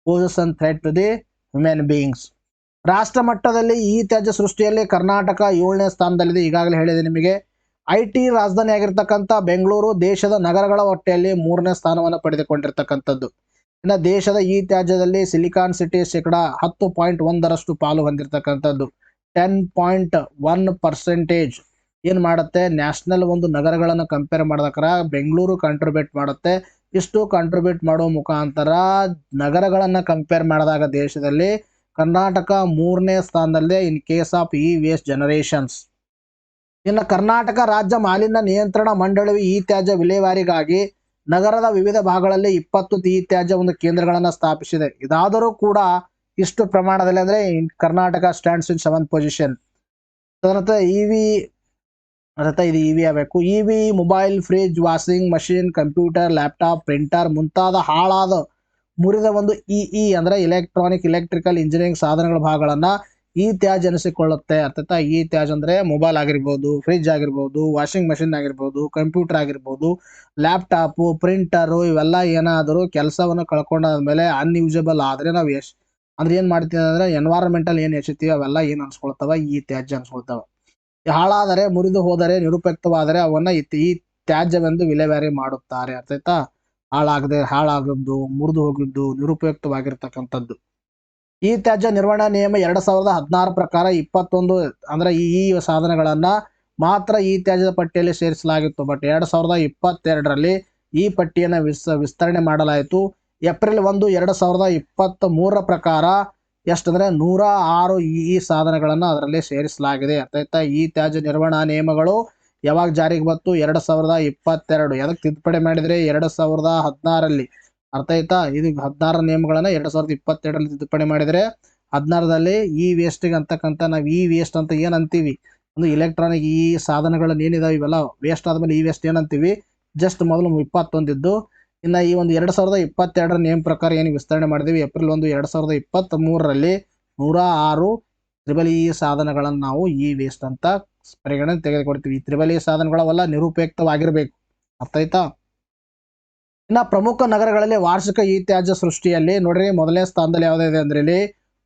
poses an threat to the human beings. ರಾಷ್ಟ್ರ ಮಟ್ಟದಲ್ಲಿ ಈ ತ್ಯಾಜ್ಯ ಸೃಷ್ಟಿಯಲ್ಲಿ ಕರ್ನಾಟಕ 7ನೇ ಸ್ಥಾನದಲ್ಲಿದೆ. ಈಗಾಗಲೇ ಹೇಳಿದೆ ನಿಮಗೆ. IT ರಾಜಧಾನಿ ಆಗಿರ್ತಕ್ಕಂಥ ಬೆಂಗಳೂರು ದೇಶದ ನಗರಗಳ ಹೊಟ್ಟೆಯಲ್ಲಿ 3ನೇ ಸ್ಥಾನವನ್ನು ಪಡೆದುಕೊಂಡಿರ್ತಕ್ಕಂಥದ್ದು. ಇನ್ನು ದೇಶದ ಈ ತ್ಯಾಜ್ಯದಲ್ಲಿ ಸಿಲಿಕಾನ್ ಸಿಟಿ 10.1% ಪಾಲು ಹೊಂದಿರತಕ್ಕಂಥದ್ದು. 10.1% ಏನು ಮಾಡುತ್ತೆ, ನ್ಯಾಷನಲ್ ಒಂದು ನಗರಗಳನ್ನು ಕಂಪೇರ್ ಮಾಡಿದಾಗ ಬೆಂಗಳೂರು ಕಾಂಟ್ರಿಬ್ಯೂಟ್ ಮಾಡುತ್ತೆ. ಇಷ್ಟು ಕಾಂಟ್ರಿಬ್ಯೂಟ್ ಮಾಡೋ ಮುಖಾಂತರ ನಗರಗಳನ್ನು ಕಂಪೇರ್ ಮಾಡಿದಾಗ ದೇಶದಲ್ಲಿ ಕರ್ನಾಟಕ 3ನೇ ಸ್ಥಾನದಲ್ಲಿದೆ in case of E waste generations. ಇನ್ನು ಕರ್ನಾಟಕ ರಾಜ್ಯ ಮಾಲಿನ್ಯ ನಿಯಂತ್ರಣ ಮಂಡಳಿಯು ಈ ತ್ಯಾಜ್ಯ ವಿಲೇವಾರಿಗಾಗಿ ನಗರದ ವಿವಿಧ ಭಾಗಗಳಲ್ಲಿ 20 ಈ ತ್ಯಾಜ್ಯ ಒಂದು ಕೇಂದ್ರಗಳನ್ನು ಸ್ಥಾಪಿಸಿದೆ. ಇದಾದರೂ ಕೂಡ ಇಷ್ಟು ಪ್ರಮಾಣದಲ್ಲಿ ಅಂದರೆ ಕರ್ನಾಟಕ ಸ್ಟ್ಯಾಂಡ್ಸ್ ಇನ್ 7th ಪೊಸಿಷನ್. ತದನಂತರ ಇದು EV ಆಗಬೇಕು. EV, mobile, fridge, washing machine, computer, laptop, printer ಮುಂತಾದ ಹಾಳಾದ ಮುರಿದ ಒಂದು ಅಂದರೆ ಎಲೆಕ್ಟ್ರಿಕಲ್ ಇಂಜಿನಿಯರಿಂಗ್ ಸಾಧನಗಳ ಭಾಗಗಳನ್ನು ಈ ತ್ಯಾಜ್ಯ ಎನಿಸಿಕೊಳ್ಳುತ್ತೆ. ಅರ್ಥಾತ್ ಈ ತ್ಯಾಜ್ಯ ಅಂದರೆ ಮೊಬೈಲ್ ಆಗಿರ್ಬೋದು, ಫ್ರಿಜ್ ಆಗಿರ್ಬೋದು, ವಾಷಿಂಗ್ ಮಷಿನ್ ಆಗಿರ್ಬೋದು, ಕಂಪ್ಯೂಟರ್ ಆಗಿರ್ಬೋದು, ಲ್ಯಾಪ್ಟಾಪು, ಪ್ರಿಂಟರು ಇವೆಲ್ಲ ಏನಾದರೂ ಕೆಲಸವನ್ನು ಕಳ್ಕೊಂಡಾದ್ಮೇಲೆ ಅನ್ಯೂಸಬಲ್ ಆದರೆ ನಾವು ಅಂದ್ರೆ ಏನು ಮಾಡ್ತೀವಿ ಅಂದರೆ ಎನ್ವೈರನ್ಮೆಂಟಲ್ ಏನು ಎಚ್ಚುತ್ತೀವಿ ಅವೆಲ್ಲ ಏನು ಅನ್ಸ್ಕೊಳ್ತಾವ, ಈ ತ್ಯಾಜ್ಯ ಅನ್ಸ್ಕೊಳ್ತಾವ. ಹಾಳಾದರೆ, ಮುರಿದು ಹೋದರೆ, ನಿರುಪಯುಕ್ತವಾದರೆ ಅವನ್ನ ಈ ತ್ಯಾಜ್ಯವೆಂದು ವಿಲೇವಾರಿ ಮಾಡುತ್ತಾರೆ. ಅರ್ಥಾಯ್ತಾ. ಹಾಳಾಗದ್ದು, ಮುರಿದು ಹೋಗಿದ್ದು, ನಿರುಪಯುಕ್ತವಾಗಿರ್ತಕ್ಕಂಥದ್ದು. ಈ ತ್ಯಾಜ್ಯ ನಿರ್ವಹಣಾ ನಿಯಮ 2016 ಪ್ರಕಾರ 21 ಅಂದ್ರೆ ಈ ಸಾಧನಗಳನ್ನ ಮಾತ್ರ ಈ ತ್ಯಾಜ್ಯದ ಪಟ್ಟಿಯಲ್ಲಿ ಸೇರಿಸಲಾಗಿತ್ತು. ಬಟ್ 2022ರಲ್ಲಿ ಈ ಪಟ್ಟಿಯನ್ನು ವಿಸ್ತರಣೆ ಮಾಡಲಾಯಿತು. ಏಪ್ರಿಲ್ 1, 2023 ಪ್ರಕಾರ ಎಷ್ಟಂದ್ರೆ 106 ಈ ಸಾಧನಗಳನ್ನು ಅದರಲ್ಲಿ ಸೇರಿಸಲಾಗಿದೆ. ಅರ್ಥಾಯ್ತಾ. ಈ ತ್ಯಾಜ್ಯ ನಿರ್ವಹಣಾ ನಿಯಮಗಳು ಯಾವಾಗ ಜಾರಿಗೆ ಬಂತು? 2022. ಅದಕ್ಕೆ ತಿದ್ದುಪಡಿ ಮಾಡಿದ್ರೆ 2016ರಲ್ಲಿ. ಅರ್ಥ ಆಯ್ತಾ. ಇದು 16 ನಿಯಮಗಳನ್ನ 2022ರಲ್ಲಿ ತಿದ್ದುಪಡಿ ಮಾಡಿದ್ರೆ 16ರಲ್ಲಿ ಈ ವೇಸ್ಟಿಗೆ ಅಂತಕ್ಕಂಥ ನಾವು ಈ ವೇಸ್ಟ್ ಅಂತ ಏನ್ ಅಂತೀವಿ, ಒಂದು ಇಲೆಕ್ಟ್ರಾನಿಕ್ ಈ ಸಾಧನಗಳನ್ನ ಏನಿದಾವೆ ಇವೆಲ್ಲ ವೇಸ್ಟ್ ಆದ್ಮೇಲೆ ಈ ವೇಸ್ಟ್ ಏನಂತೀವಿ, ಜಸ್ಟ್ ಮೊದಲು 21 ಇದ್ದು, ಇನ್ನು ಈ ಒಂದು 2022ರ ನಿಯಮ ಪ್ರಕಾರ ಏನು ವಿಸ್ತರಣೆ ಮಾಡಿದ್ವಿ ಏಪ್ರಿಲ್ 1, 2023ರಲ್ಲಿ 106 ತ್ರಿಬಲ್ ಈ ಸಾಧನಗಳನ್ನು ನಾವು ಈ ವೇಸ್ಟ್ ಅಂತ ಪರಿಗಣನೆ ತೆಗೆದುಕೊಡ್ತೀವಿ. ಈ ತ್ರಿಬಲ್ ಈ ಸಾಧನಗಳವೆಲ್ಲ ನಿರುಪಯುಕ್ತವಾಗಿರ್ಬೇಕು. ಅರ್ಥ ಆಯ್ತಾ. ಇನ್ನು ಪ್ರಮುಖ ನಗರಗಳಲ್ಲಿ ವಾರ್ಷಿಕ ಈ ತ್ಯಾಜ್ಯ ಸೃಷ್ಟಿಯಲ್ಲಿ ನೋಡ್ರಿ, ಮೊದಲನೇ ಸ್ಥಾನದಲ್ಲಿ ಯಾವುದಿದೆ ಅಂದ್ರೆ ಇಲ್ಲಿ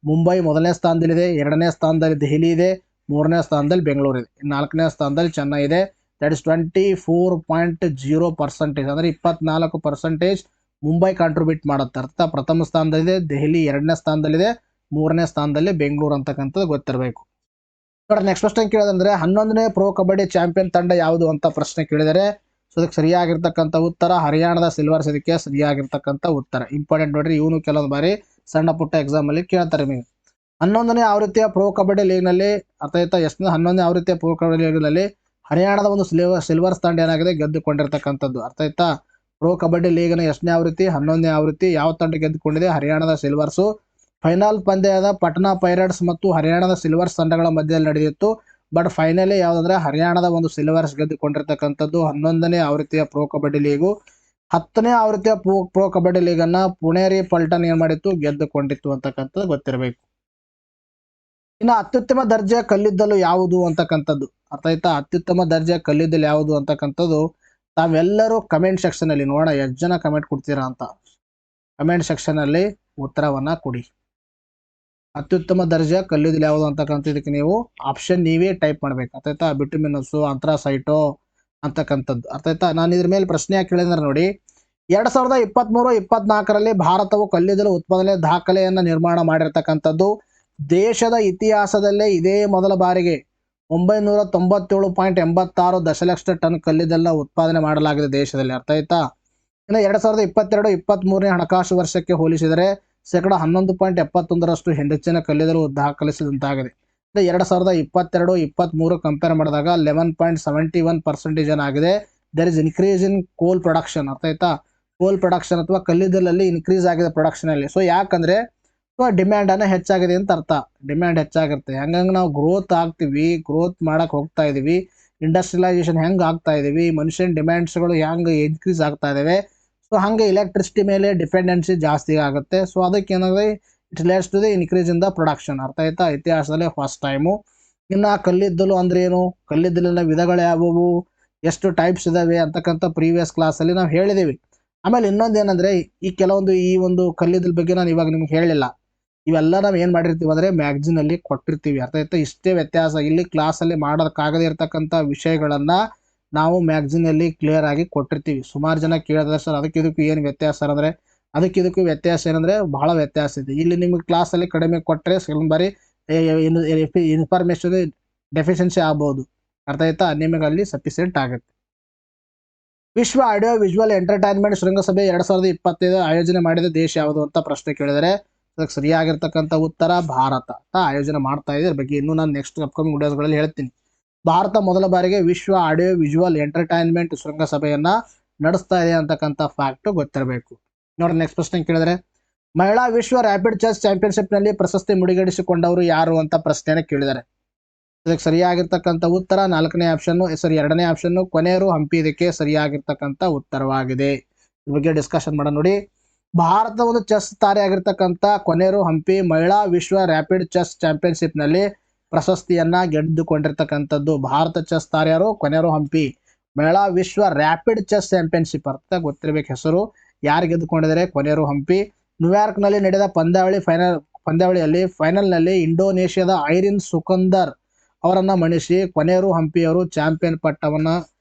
ಮುಂಬೈ ಮೊದಲನೇ ಸ್ಥಾನದಲ್ಲಿದೆ, 2ನೇ ಸ್ಥಾನದಲ್ಲಿ ದೆಹಲಿ ಇದೆ, 3ನೇ ಸ್ಥಾನದಲ್ಲಿ ಬೆಂಗಳೂರು ಇದೆ, 4ನೇ ಸ್ಥಾನದಲ್ಲಿ ಚೆನ್ನೈ ಇದೆ. ದಟ್ ಇಸ್ 24.0% ಅಂದ್ರೆ 24% ಮುಂಬೈ ಕಾಂಟ್ರಿಬ್ಯೂಟ್ ಮಾಡುತ್ತೆ. ಅರ್ಥ. ಪ್ರಥಮ ಸ್ಥಾನದಲ್ಲಿದೆ ದೆಹಲಿ, 2ನೇ ಸ್ಥಾನದಲ್ಲಿದೆ, 3ನೇ ಸ್ಥಾನದಲ್ಲಿ ಬೆಂಗಳೂರು ಅಂತಕ್ಕಂಥದ್ದು ಗೊತ್ತಿರಬೇಕು. ನೋಡಿ, ನೆಕ್ಸ್ಟ್ ಕ್ವಶ್ಚನ್ ಕೇಳಿದ್ರೆ 11ನೇ ಪ್ರೋ ಕಬಡ್ಡಿ ಚಾಂಪಿಯನ್ ತಂಡ ಯಾವುದು ಅಂತ ಪ್ರಶ್ನೆ ಕೇಳಿದರೆ, ಸೊ ಅದಕ್ಕೆ ಸರಿಯಾಗಿರ್ತಕ್ಕಂಥ ಉತ್ತರ ಹರಿಯಾಣದ ಸಿಲ್ವರ್ಸ್. ಇದಕ್ಕೆ ಸರಿಯಾಗಿರ್ತಕ್ಕಂಥ ಉತ್ತರ. ಇಂಪಾರ್ಟೆಂಟ್ ನೋಡ್ರಿ, ಇವನು ಕೆಲವೊಂದು ಬಾರಿ ಸಣ್ಣ ಪುಟ್ಟ ಎಕ್ಸಾಮ್ ಅಲ್ಲಿ ಕೇಳ್ತಾರೆ ನಿಮಗೆ. 11ನೇ ಆವೃತ್ತಿಯ ಪ್ರೋ ಕಬಡ್ಡಿ ಲೀಗ್ನಲ್ಲಿ ಅರ್ಥ ಆಯ್ತಾ. 11ನೇ ಆವೃತ್ತಿಯ ಪ್ರೋ ಕಬಡ್ಡಿ ಲೀಗ್ನಲ್ಲಿ ಹರಿಯಾಣದ ಒಂದು ಸಿಲ್ವರ್ಸ್ ತಂಡ ಏನಾಗಿದೆ ಗೆದ್ದುಕೊಂಡಿರ್ತಕ್ಕಂಥದ್ದು. ಅರ್ಥ ಆಯ್ತಾ. ಪ್ರೋ ಕಬಡ್ಡಿ ಲೀಗ್ನ 8ನೇ ಆವೃತ್ತಿ, 11ನೇ ಆವೃತ್ತಿ ಯಾವ ತಂಡ ಗೆದ್ದುಕೊಂಡಿದೆ? ಹರಿಯಾಣದ ಸಿಲ್ವರ್ಸು. ಫೈನಲ್ ಪಂದ್ಯದ ಪಟ್ನಾ ಪೈರೇಟ್ಸ್ ಮತ್ತು ಹರಿಯಾಣದ ಸಿಲ್ವರ್ಸ್ ತಂಡಗಳ ಮಧ್ಯದಲ್ಲಿ ನಡೆದಿತ್ತು. ಬಟ್ ಫೈನಲಿ ಯಾವುದಂದ್ರೆ ಹರಿಯಾಣದ ಒಂದು ಸಿಲ್ವರ್ಸ್ ಗೆದ್ದುಕೊಂಡಿರ್ತಕ್ಕಂಥದ್ದು 11ನೇ ಆವೃತ್ತಿಯ ಪ್ರೋ ಕಬಡ್ಡಿ ಲೀಗು. 10ನೇ ಆವೃತ್ತಿಯ ಪ್ರೋ ಕಬಡ್ಡಿ ಲೀಗನ್ನು ಪುಣೇರಿ ಪಲ್ಟನ್ ಏನು ಮಾಡಿತ್ತು, ಗೆದ್ದುಕೊಂಡಿತ್ತು ಅಂತಕ್ಕಂಥದ್ದು ಗೊತ್ತಿರಬೇಕು. ಇನ್ನು ಅತ್ಯುತ್ತಮ ದರ್ಜೆಯ ಕಲ್ಲಿದ್ದಲು ಯಾವುದು ಅಂತಕ್ಕಂಥದ್ದು ಅರ್ಥ ಆಯ್ತಾ. ಅತ್ಯುತ್ತಮ ದರ್ಜೆಯ ಕಲ್ಲಿದ್ದಲು ಯಾವುದು ಅಂತಕ್ಕಂಥದ್ದು ತಾವೆಲ್ಲರೂ ಕಮೆಂಟ್ ಸೆಕ್ಷನ್ ಅಲ್ಲಿ ನೋಡೋಣ ಎಷ್ಟು ಜನ ಕಮೆಂಟ್ ಕೊಡ್ತೀರಾ ಅಂತ. ಕಮೆಂಟ್ ಸೆಕ್ಷನ್ ಅಲ್ಲಿ ಉತ್ತರವನ್ನ ಕೊಡಿ. ಅತ್ಯುತ್ತಮ ದರ್ಜೆಯ ಕಲ್ಲಿದ್ದಲು ಯಾವುದು ಅಂತಕ್ಕಂಥ ಇದಕ್ಕೆ ನೀವು ಆಪ್ಷನ್ ನೀವೇ ಟೈಪ್ ಮಾಡ್ಬೇಕು. ಅರ್ಥ ಆಯ್ತಾ. ಬಿಟುಮಿನಸ್ಸು, ಅಂಥ್ರಾಸೈಟು ಅಂತಕ್ಕಂಥದ್ದು. ಅರ್ಥ ಆಯ್ತಾ. ನಾನು ಇದ್ರ ಮೇಲೆ ಪ್ರಶ್ನೆ ಯಾಕೆ ಕೇಳಿದ್ರೆ ನೋಡಿ, 2023-24ರಲ್ಲಿ ಭಾರತವು ಕಲ್ಲಿದ್ದಲು ಉತ್ಪಾದನೆ ದಾಖಲೆಯನ್ನು ನಿರ್ಮಾಣ ಮಾಡಿರ್ತಕ್ಕಂಥದ್ದು. ದೇಶದ ಇತಿಹಾಸದಲ್ಲೇ ಇದೇ ಮೊದಲ ಬಾರಿಗೆ 997.86 ದಶಲಕ್ಷ ಟನ್ ಕಲ್ಲಿದ್ದಲನ್ನ ಉತ್ಪಾದನೆ ಮಾಡಲಾಗಿದೆ ದೇಶದಲ್ಲಿ. ಅರ್ಥ ಆಯ್ತಾ. ಇನ್ನು 2022-23ನೇ ಹಣಕಾಸು ವರ್ಷಕ್ಕೆ ಹೋಲಿಸಿದರೆ 11.71% ಹೆಚ್ಚಿನ ಕಲ್ಲಿದ್ದಲು ದಾಖಲಿಸಿದಂತಾಗಿದೆ. 2022-23 ಕಂಪೇರ್ ಮಾಡಿದಾಗ 11.71% ಆಗಿದೆ. ದರ್ ಇಸ್ ಇನ್ಕ್ರೀಸ್ ಇನ್ ಕೋಲ್ ಪ್ರೊಡಕ್ಷನ್. ಅರ್ಥ ಆಯ್ತಾ. ಕೋಲ್ ಪ್ರೊಡಕ್ಷನ್ ಅಥವಾ ಕಲ್ಲಿದ್ದಲಲ್ಲಿ ಇನ್ಕ್ರೀಸ್ ಆಗಿದೆ ಪ್ರೊಡಕ್ಷನ್ ಅಲ್ಲಿ. ಸೊ ಯಾಕಂದ್ರೆ ಡಿಮ್ಯಾಂಡ್ ಅನ್ನ ಹೆಚ್ಚಾಗಿದೆ ಅಂತ ಅರ್ಥ. ಡಿಮ್ಯಾಂಡ್ ಹೆಚ್ಚಾಗಿರುತ್ತೆ. ಹಂಗಂಗೆ ನಾವು ಗ್ರೋತ್ ಆಗ್ತೀವಿ, ಗ್ರೋತ್ ಮಾಡಕ್ ಹೋಗ್ತಾ ಇದೀವಿ, ಇಂಡಸ್ಟ್ರಿಯಲೈಸೇಷನ್ ಹೆಂಗ್ ಆಗ್ತಾ ಇದೀವಿ, ಮನುಷ್ಯನ ಡಿಮ್ಯಾಂಡ್ಸ್ಗಳು ಹೆಂಗ್ ಇನ್ಕ್ರೀಸ್ ಆಗ್ತಾ ಇದಾವೆ. ಸೊ ಹಂಗೆ ಎಲೆಕ್ಟ್ರಿಸಿಟಿ ಮೇಲೆ ಡಿಪೆಂಡೆನ್ಸಿ ಜಾಸ್ತಿ ಆಗುತ್ತೆ. ಸೊ ಅದಕ್ಕೆ ಏನಾದ್ರೆ it leads to the increase in the production. ಅರ್ಥ ಆಯ್ತಾ. ಇತಿಹಾಸದಲ್ಲಿ ಫಸ್ಟ್ ಟೈಮು. ಇನ್ನು ಕಲ್ಲಿದ್ದಲು ಅಂದ್ರೆ ಏನು, ಕಲ್ಲಿದ್ದಲಿನ ವಿಧಗಳು ಯಾವುವು, ಎಷ್ಟು ಟೈಪ್ಸ್ ಇದಾವೆ ಅಂತಕ್ಕಂಥ ಪ್ರೀವಿಯಸ್ ಕ್ಲಾಸಲ್ಲಿ ನಾವು ಹೇಳಿದ್ದೀವಿ. ಆಮೇಲೆ ಇನ್ನೊಂದೇನಂದ್ರೆ ಈ ಕೆಲವೊಂದು ಈ ಒಂದು ಕಲ್ಲಿದ್ದಲ ಬಗ್ಗೆ ನಾನು ಇವಾಗ ನಿಮ್ಗೆ ಹೇಳಿಲ್ಲ. ಇವೆಲ್ಲ ನಾವು ಏನು ಮಾಡಿರ್ತೀವಿ ಅಂದರೆ ಮ್ಯಾಗ್ಝಿನಲ್ಲಿ ಕೊಟ್ಟಿರ್ತೀವಿ. ಅರ್ಥ ಆಯ್ತಾ. ಇಷ್ಟೇ ವ್ಯತ್ಯಾಸ. ಇಲ್ಲಿ ಕ್ಲಾಸಲ್ಲಿ ಮಾಡೋದಕ್ಕಾಗದೇ ಇರತಕ್ಕಂಥ ವಿಷಯಗಳನ್ನು ನಾವು ಮ್ಯಾಗ್ಝಿನಲ್ಲಿ ಕ್ಲಿಯರ್ ಆಗಿ ಕೊಟ್ಟಿರ್ತೀವಿ. ಸುಮಾರು ಜನ ಕೇಳಿದ್ರೆ ಸರ್ ಅದಕ್ಕೆ ಇದಕ್ಕೂ ಏನು ವ್ಯತ್ಯಾಸ ಸರ್ ಅಂದರೆ, ಅದಕ್ಕೆ ಇದಕ್ಕೂ ವ್ಯತ್ಯಾಸ ಏನಂದರೆ ಬಹಳ ವ್ಯತ್ಯಾಸ ಇದೆ. ಇಲ್ಲಿ ನಿಮಗೆ ಕ್ಲಾಸಲ್ಲಿ ಕಡಿಮೆ ಕೊಟ್ಟರೆ ಸ್ವಲ್ಪ ಬಾರಿ ಇನ್ಫಾರ್ಮೇಷನ್ ಡೆಫಿಷಿಯನ್ಸಿ ಆಗ್ಬೋದು. ಅರ್ಥ ಆಯ್ತಾ. ನಿಮಗೆ ಅಲ್ಲಿ ಸಫಿಷಿಯೆಂಟ್ ಆಗುತ್ತೆ. ವಿಶ್ವ ಆಡಿಯೋ ವಿಜುವಲ್ ಎಂಟರ್ಟೈನ್ಮೆಂಟ್ ಶೃಂಗಸಭೆ 2025 ಆಯೋಜನೆ ಮಾಡಿದ ದೇಶ ಯಾವುದು ಅಂತ ಪ್ರಶ್ನೆ ಕೇಳಿದರೆ ಅದಕ್ಕೆ ಸರಿಯಾಗಿರ್ತಕ್ಕಂಥ ಉತ್ತರ ಭಾರತ ಆಯೋಜನೆ ಮಾಡ್ತಾ ಇದೆ. ಇದ್ರ ಬಗ್ಗೆ ಇನ್ನೂ ನಾನು ನೆಕ್ಸ್ಟ್ ಅಪ್ಕಮಿಂಗ್ ವಿಡಿಯೋಸ್ಗಳಲ್ಲಿ ಹೇಳ್ತೀನಿ. ಭಾರತ ಮೊದಲ ಬಾರಿಗೆ ವಿಶ್ವ ಆಡಿಯೋ ವಿಜುವಲ್ ಎಂಟರ್ಟೈನ್ಮೆಂಟ್ ಶೃಂಗಸಭೆಯನ್ನ ನಡೆಸ್ತಾ ಇದೆ ಅಂತಕ್ಕಂಥ ಫ್ಯಾಕ್ಟ್ ಗೊತ್ತಿರಬೇಕು. ನೋಡಿ ನೆಕ್ಸ್ಟ್ ಪ್ರಶ್ನೆ ಕೇಳಿದ್ರೆ, ಮಹಿಳಾ ವಿಶ್ವ ರ್ಯಾಪಿಡ್ ಚೆಸ್ ಚಾಂಪಿಯನ್ಶಿಪ್ ನಲ್ಲಿ ಪ್ರಶಸ್ತಿ ಮುಡಿಗೇರಿಸಿಕೊಂಡವರು ಯಾರು ಅಂತ ಪ್ರಶ್ನೆಯನ್ನು ಕೇಳಿದ್ದಾರೆ. ಇದಕ್ಕೆ ಸರಿಯಾಗಿರ್ತಕ್ಕಂಥ ಉತ್ತರ 4ನೇ ಆಪ್ಷನ್, 2ನೇ ಆಪ್ಷನ್ ಕೊನೇರು ಹಂಪಿ ಇದಕ್ಕೆ ಸರಿಯಾಗಿರ್ತಕ್ಕಂಥ ಉತ್ತರವಾಗಿದೆ. ಇದ್ರ ಬಗ್ಗೆ ಡಿಸ್ಕಷನ್ ಮಾಡೋಣ ನೋಡಿ. ಭಾರತದ ಒಂದು ಚೆಸ್ ತಾರೆ ಆಗಿರ್ತಕ್ಕಂಥ ಕೊನೇರು ಹಂಪಿ ಮಹಿಳಾ ವಿಶ್ವ ರ್ಯಾಪಿಡ್ ಚೆಸ್ ಚಾಂಪಿಯನ್ಶಿಪ್ ನಲ್ಲಿ ಪ್ರಶಸ್ತಿಯನ್ನ ಗೆದ್ದುಕೊಂಡಿರ್ತಕ್ಕಂಥದ್ದು. ಭಾರತ ಚೆಸ್ ತಾರೆ ಯಾರು, ಕೊನೇರು ಹಂಪಿ. ಮಹಿಳಾ ವಿಶ್ವ ರ್ಯಾಪಿಡ್ ಚೆಸ್ ಚಾಂಪಿಯನ್ಶಿಪ್ ಅರ್ಥ ಗೊತ್ತಿರಬೇಕು ಹೆಸರು. ಯಾರು ಗೆದ್ದುಕೊಂಡಿದ್ದಾರೆ, ಕೊನೇರು ಹಂಪಿ. ನ್ಯೂಯಾರ್ಕ್ ನಲ್ಲಿ ನಡೆದ ಪಂದ್ಯಾವಳಿಯಲ್ಲಿ ಫೈನಲ್ನಲ್ಲಿ ಇಂಡೋನೇಷ್ಯಾದ ಐರಿನ್ ಸುಕಂದರ್ ಅವರನ್ನ ಮಣಿಸಿ ಕೊನೇರು ಹಂಪಿಯವರು ಚಾಂಪಿಯನ್ ಪಟ್ಟವನ್ನ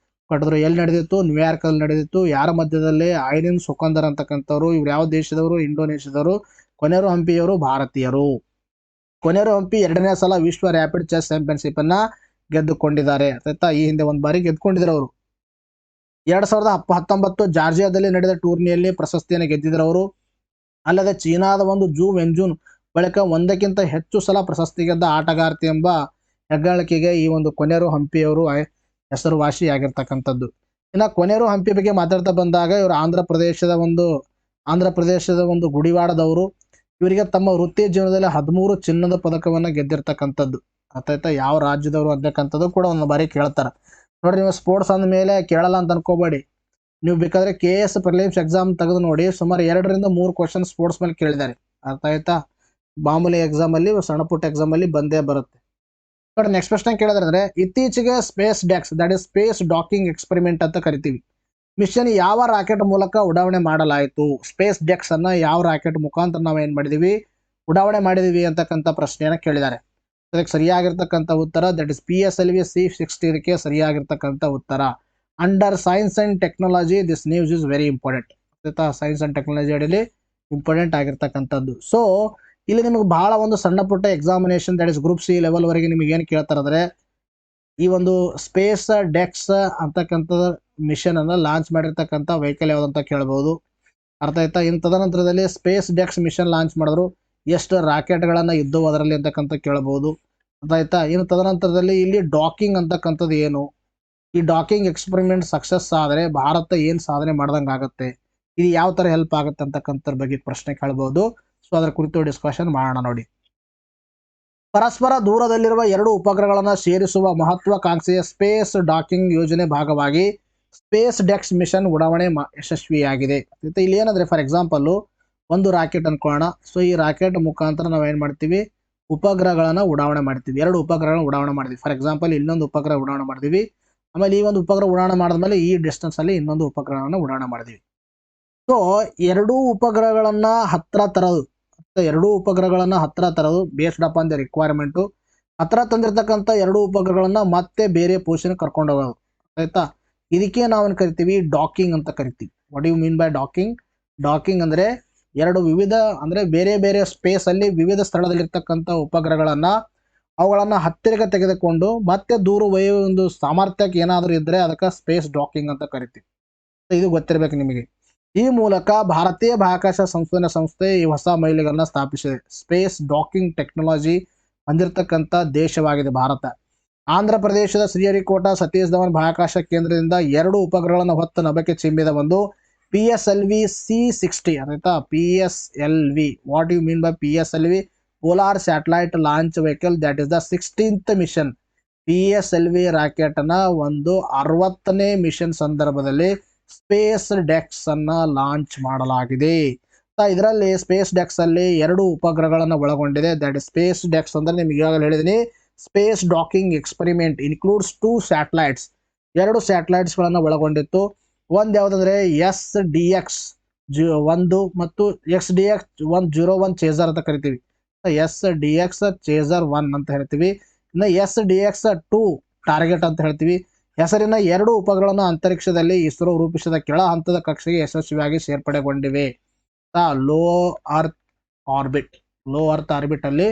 ಪಡೆದ್ರು. ಎಲ್ಲಿ ನಡೆದಿತ್ತು, ನ್ಯೂಯಾರ್ಕ್ ಅಲ್ಲಿ ನಡೆದಿತ್ತು. ಯಾರ ಮಧ್ಯದಲ್ಲಿ, ಐರಿನ್ ಸುಕಂದರ್ ಅಂತಕ್ಕಂಥವ್ರು. ಇವ್ರು ಯಾವ ದೇಶದವರು, ಇಂಡೋನೇಷ್ಯಾದವರು. ಕೊನೇರು ಹಂಪಿಯವರು ಭಾರತೀಯರು. ಕೊನೇರು ಹಂಪಿ 2ನೇ ಸಲ ವಿಶ್ವ ರ್ಯಾಪಿಡ್ ಚೆಸ್ ಚಾಂಪಿಯನ್ಶಿಪ್ ಅನ್ನ ಗೆದ್ದುಕೊಂಡಿದ್ದಾರೆ. ಆಯ್ತಾ. ಈ ಹಿಂದೆ ಒಂದು ಬಾರಿ ಗೆದ್ದುಕೊಂಡಿದ್ರು ಅವರು. 2019 ಜಾರ್ಜಿಯಾದಲ್ಲಿ ನಡೆದ ಟೂರ್ನಿಯಲ್ಲಿ ಪ್ರಶಸ್ತಿಯನ್ನು ಗೆದ್ದಿದ್ರು ಅವರು. ಅಲ್ಲದೆ ಚೀನಾದ ಒಂದು ಜೂ ವೆಂಜೂನ್ ಬಳಿಕ ಒಂದಕ್ಕಿಂತ ಹೆಚ್ಚು ಸಲ ಪ್ರಶಸ್ತಿ ಗೆದ್ದ ಆಟಗಾರ್ತಿ ಎಂಬ ಹೆಗ್ಗಳಿಕೆಗೆ ಈ ಒಂದು ಕೊನೇರು ಹಂಪಿಯವರು ಹೆಸರುವಾಸಿಯಾಗಿರ್ತಕ್ಕಂಥದ್ದು. ಇನ್ನು ಕೊನೇರು ಹಂಪಿ ಬಗ್ಗೆ ಮಾತಾಡ್ತಾ ಬಂದಾಗ ಇವರು ಆಂಧ್ರ ಪ್ರದೇಶದ ಒಂದು ಗುಡಿವಾಡದವರು. ಇವರಿಗೆ ತಮ್ಮ ವೃತ್ತಿ ಜೀವನದಲ್ಲಿ 13 ಚಿನ್ನದ ಪದಕವನ್ನ ಗೆದ್ದಿರ್ತಕ್ಕಂಥದ್ದು. ಆಯ್ತಾ. ಯಾವ ರಾಜ್ಯದವರು ಅಂತಕ್ಕಂಥದ್ದು ಕೂಡ ಒಂದು ಬಾರಿ ಕೇಳ್ತಾರೆ ನೋಡ್ರಿ. ನೀವು ಸ್ಪೋರ್ಟ್ಸ್ ಅಂದ ಮೇಲೆ ಕೇಳಲ್ಲ ಅಂತ ಅನ್ಕೋಬೇಡಿ. ನೀವು ಬೇಕಾದ್ರೆ KS ಪ್ರಿಲಿಮ್ಸ್ ಎಕ್ಸಾಮ್ ತೆಗೆದು ನೋಡಿ, ಸುಮಾರು 2 ರಿಂದ 3 ಕ್ವಶನ್ ಸ್ಪೋರ್ಟ್ಸ್ ಮೇಲೆ ಕೇಳಿದ್ದಾರೆ. ಅರ್ಥ ಆಯ್ತಾ. ಮಾಮೂಲಿ ಎಕ್ಸಾಮ್ ಅಲ್ಲಿ, ಸಣ್ಣ ಪುಟ್ಟ ಎಕ್ಸಾಮ್ ಅಲ್ಲಿ ಬಂದೇ ಬರುತ್ತೆ. ನೋಡಿ ನೆಕ್ಸ್ಟ್ ಪ್ರಶ್ನೆ ಕೇಳಿದ್ರೆ, ಇತ್ತೀಚೆಗೆ space ಡೆಕ್ಸ್ that is space docking experiment ಅಂತ ಕರಿತೀವಿ ಮಿಷನ್ ಯಾವ ರಾಕೆಟ್ ಮೂಲಕ ಉಡಾವಣೆ ಮಾಡಲಾಯಿತು. ಸ್ಪೇಸ್ ಡೆಕ್ಸ್ ಅನ್ನ ಯಾವ ರಾಕೆಟ್ ಮುಖಾಂತರ ನಾವು ಏನ್ ಮಾಡಿದೀವಿ, ಉಡಾವಣೆ ಮಾಡಿದೀವಿ ಅಂತಕ್ಕಂಥ ಪ್ರಶ್ನೆಯನ್ನ ಕೇಳಿದ್ದಾರೆ. ಅದಕ್ಕೆ ಸರಿಯಾಗಿರ್ತಕ್ಕಂಥ ಉತ್ತರ ದಟ್ ಇಸ್ PSLV C-60 ಇದಕ್ಕೆ ಸರಿಯಾಗಿರ್ತಕ್ಕಂಥ ಉತ್ತರ. Under science and technology this news is very important. Science and technology ಅಡಿಯಲ್ಲಿ ಇಂಪಾರ್ಟೆಂಟ್ ಆಗಿರ್ತಕ್ಕಂಥದ್ದು. ಸೊ ಇಲ್ಲಿ ನಿಮಗೆ ಬಹಳ ಒಂದು ಸಣ್ಣ ಪುಟ್ಟ examination that is group C level ವರೆಗೆ ನಿಮಗೆ ಏನು ಕೇಳ್ತಾರೆ ಅಂದ್ರೆ, ಈ ಒಂದು ಸ್ಪೇಸ್ ಡೆಕ್ಸ್ ಅಂತಕ್ಕಂಥ ಮಿಷನ್ ಅನ್ನ ಲಾಂಚ್ ಮಾಡಿರ್ತಕ್ಕಂಥ ವೆಹಿಕಲ್ ಯಾವ್ದಂತ ಕೇಳಬಹುದು. ಅರ್ಥ ಆಯ್ತಾ. ಇನ್ನು ತದನಂತರದಲ್ಲಿ ಸ್ಪೇಸ್ ಡೆಕ್ಸ್ ಮಿಷನ್ ಲಾಂಚ್ ಮಾಡಿದ್ರು, ಎಷ್ಟು ರಾಕೆಟ್ಗಳನ್ನ ಇದ್ದವು ಅದರಲ್ಲಿ ಅಂತಕ್ಕಂಥ ಕೇಳಬಹುದು. ಅರ್ಥ ಆಯ್ತಾ. ಇನ್ನು ತದನಂತರದಲ್ಲಿ ಇಲ್ಲಿ ಡಾಕಿಂಗ್ ಅಂತಕ್ಕಂಥದ್ದು ಏನು, ಈ ಡಾಕಿಂಗ್ ಎಕ್ಸ್ಪೆರಿಮೆಂಟ್ ಸಕ್ಸಸ್ ಆದರೆ ಭಾರತ ಏನು ಸಾಧನೆ ಮಾಡ್ದಂಗೆ ಆಗುತ್ತೆ, ಇದು ಯಾವ ತರ ಹೆಲ್ಪ್ ಆಗುತ್ತೆ ಅಂತಕ್ಕಂಥ ಬಗ್ಗೆ ಪ್ರಶ್ನೆ ಕೇಳಬಹುದು. ಸೊ ಅದರ ಕುರಿತು ಡಿಸ್ಕಷನ್ ಮಾಡೋಣ ನೋಡಿ. ಪರಸ್ಪರ ದೂರದಲ್ಲಿರುವ ಎರಡು ಉಪಗ್ರಹಗಳನ್ನು ಸೇರಿಸುವ ಮಹತ್ವಾಕಾಂಕ್ಷೆಯ ಸ್ಪೇಸ್ ಡಾಕಿಂಗ್ ಯೋಜನೆ ಭಾಗವಾಗಿ ಸ್ಪೇಸ್ ಡೆಕ್ಸ್ ಮಿಷನ್ ಉಡಾವಣೆ ಯಶಸ್ವಿಯಾಗಿದೆ. ಮತ್ತೆ ಇಲ್ಲಿ ಏನಂದ್ರೆ ಫಾರ್ ಎಕ್ಸಾಂಪಲ್ ಒಂದು ರಾಕೆಟ್ ಅನ್ಕೊಳ್ಳೋಣ. ಸೊ ಈ ರಾಕೆಟ್ ಮುಖಾಂತರ ನಾವು ಏನು ಮಾಡ್ತೀವಿ, ಉಪಗ್ರಹಗಳನ್ನು ಉಡಾವಣೆ ಮಾಡ್ತೀವಿ. ಎರಡು ಉಪಗ್ರಹಗಳನ್ನು ಉಡಾವಣೆ ಮಾಡ್ತೀವಿ. ಫಾರ್ ಎಕ್ಸಾಂಪಲ್ ಇಲ್ಲೊಂದು ಉಪಗ್ರಹ ಉಡಾವಣೆ ಮಾಡ್ತೀವಿ. ಆಮೇಲೆ ಈ ಒಂದು ಉಪಗ್ರಹ ಉಡಾವಣೆ ಮಾಡಿದ್ಮೇಲೆ ಈ ಡಿಸ್ಟೆನ್ಸ್ ಅಲ್ಲಿ ಇನ್ನೊಂದು ಉಪಗ್ರಹವನ್ನು ಉಡಾವಣೆ ಮಾಡ್ತೀವಿ. ಸೊ ಎರಡೂ ಉಪಗ್ರಹಗಳನ್ನ ಹತ್ರ ತರೋದು, ಎರಡೂ ಉಪಗ್ರಹಗಳನ್ನ ಹತ್ರ ತರೋದು based up on the requirement. ಹತ್ರ ತಂದಿರತಕ್ಕಂಥ ಎರಡು ಉಪಗ್ರಹಗಳನ್ನ ಮತ್ತೆ ಬೇರೆ ಪೊಸಿಷನ್ ಕರ್ಕೊಂಡು ಹೋಗೋದು, ಆಯ್ತಾ. ಇದಕ್ಕೆ ನಾವೇನು ಕರಿತೀವಿ, ಡಾಕಿಂಗ್ ಅಂತ ಕರಿತೀವಿ. What you mean by docking? Docking ಅಂದ್ರೆ ಎರಡು ವಿವಿಧ ಅಂದ್ರೆ ಬೇರೆ ಬೇರೆ ಸ್ಪೇಸ್ ಅಲ್ಲಿ ವಿವಿಧ ಸ್ಥಳದಲ್ಲಿರ್ತಕ್ಕಂಥ ಉಪಗ್ರಹಗಳನ್ನ ಅವುಗಳನ್ನ ಹತ್ತಿರಕ್ಕೆ ತೆಗೆದುಕೊಂಡು ಮತ್ತೆ ದೂರ ಒಯ್ಯುವ ಒಂದು ಸಾಮರ್ಥ್ಯಕ್ಕೆ ಏನಾದರೂ ಇದ್ರೆ ಅದಕ್ಕೆ ಸ್ಪೇಸ್ ಡಾಕಿಂಗ್ ಅಂತ ಕರಿತೀವಿ. ಇದು ಗೊತ್ತಿರಬೇಕು ನಿಮಗೆ. ಈ ಮೂಲಕ ಭಾರತೀಯ ಬಾಹ್ಯಾಕಾಶ ಸಂಶೋಧನಾ ಸಂಸ್ಥೆ ಈ ಹೊಸ ಮೈಲಿಗಲ್ಲನ್ನ ಸ್ಥಾಪಿಸಿದೆ. ಸ್ಪೇಸ್ ಡಾಕಿಂಗ್ ಟೆಕ್ನಾಲಜಿ ಹೊಂದಿರತಕ್ಕಂಥ ದೇಶವಾಗಿದೆ ಭಾರತ. ಆಂಧ್ರ ಪ್ರದೇಶದ ಶ್ರೀಹರಿಕೋಟಾ ಸತೀಶ್ ಧವನ್ ಬಾಹ್ಯಾಕಾಶ ಕೇಂದ್ರದಿಂದ ಎರಡು ಉಪಗ್ರಹಗಳನ್ನು ಹೊತ್ತ ನಭಕ್ಕೆ ಚಿಮ್ಮಿದ ಒಂದು PSLV C60 ಆಯ್ತಾ. PSLV, what you mean by PSLV? Polar satellite launch vehicle, that is the 16th mission. PSLV rocket ನ ಒಂದು 60ನೇ ಮಿಷನ್ ಸಂದರ್ಭದಲ್ಲಿ ಸ್ಪೇಸ್ ಡೆಕ್ಸ್ ಅನ್ನ ಲಾಂಚ್ ಮಾಡಲಾಗಿದೆ. ಇದರಲ್ಲಿ ಸ್ಪೇಸ್ ಡೆಕ್ಸ್ ಅಲ್ಲಿ ಎರಡು ಉಪಗ್ರಹಗಳನ್ನು ಒಳಗೊಂಡಿದೆ. ದಟ್ ಇಸ್ ಸ್ಪೇಸ್ ಡೆಕ್ಸ್ ಅಂದ್ರೆ ನಿಮ್ಗೆ ಈಗಾಗಲೇ ಹೇಳಿದೀನಿ, space docking experiment includes 2 satellites. ಎರಡು ಸ್ಯಾಟಲೈಟ್ಸ್ ಗಳನ್ನ ಒಳಗೊಂಡಿತ್ತು. ಒಂದ್ ಯಾವ್ದಂದ್ರೆ SDX-1 ಮತ್ತು XDX-101 ಚೇಸರ್ ಅಂತ ಕರಿತೀವಿ. SDX-1 ಅಂತ ಹೇಳ್ತೀವಿ. ಇನ್ನು SDX-2 ಟಾರ್ಗೆಟ್ ಅಂತ ಹೇಳ್ತೀವಿ. ಹೆಸರಿನ ಎರಡು ಉಪಗ್ರಹಗಳನ್ನು ಅಂತರಿಕ್ಷದಲ್ಲಿ ಇಸ್ರೋ ರೂಪಿಸಿದ ಕೆಳ ಹಂತದ ಕಕ್ಷೆಗೆ ಯಶಸ್ವಿಯಾಗಿ ಸೇರ್ಪಡೆಗೊಂಡಿವೆ. ಲೋ ಅರ್ತ್ ಆರ್ಬಿಟ್ ಅಲ್ಲಿ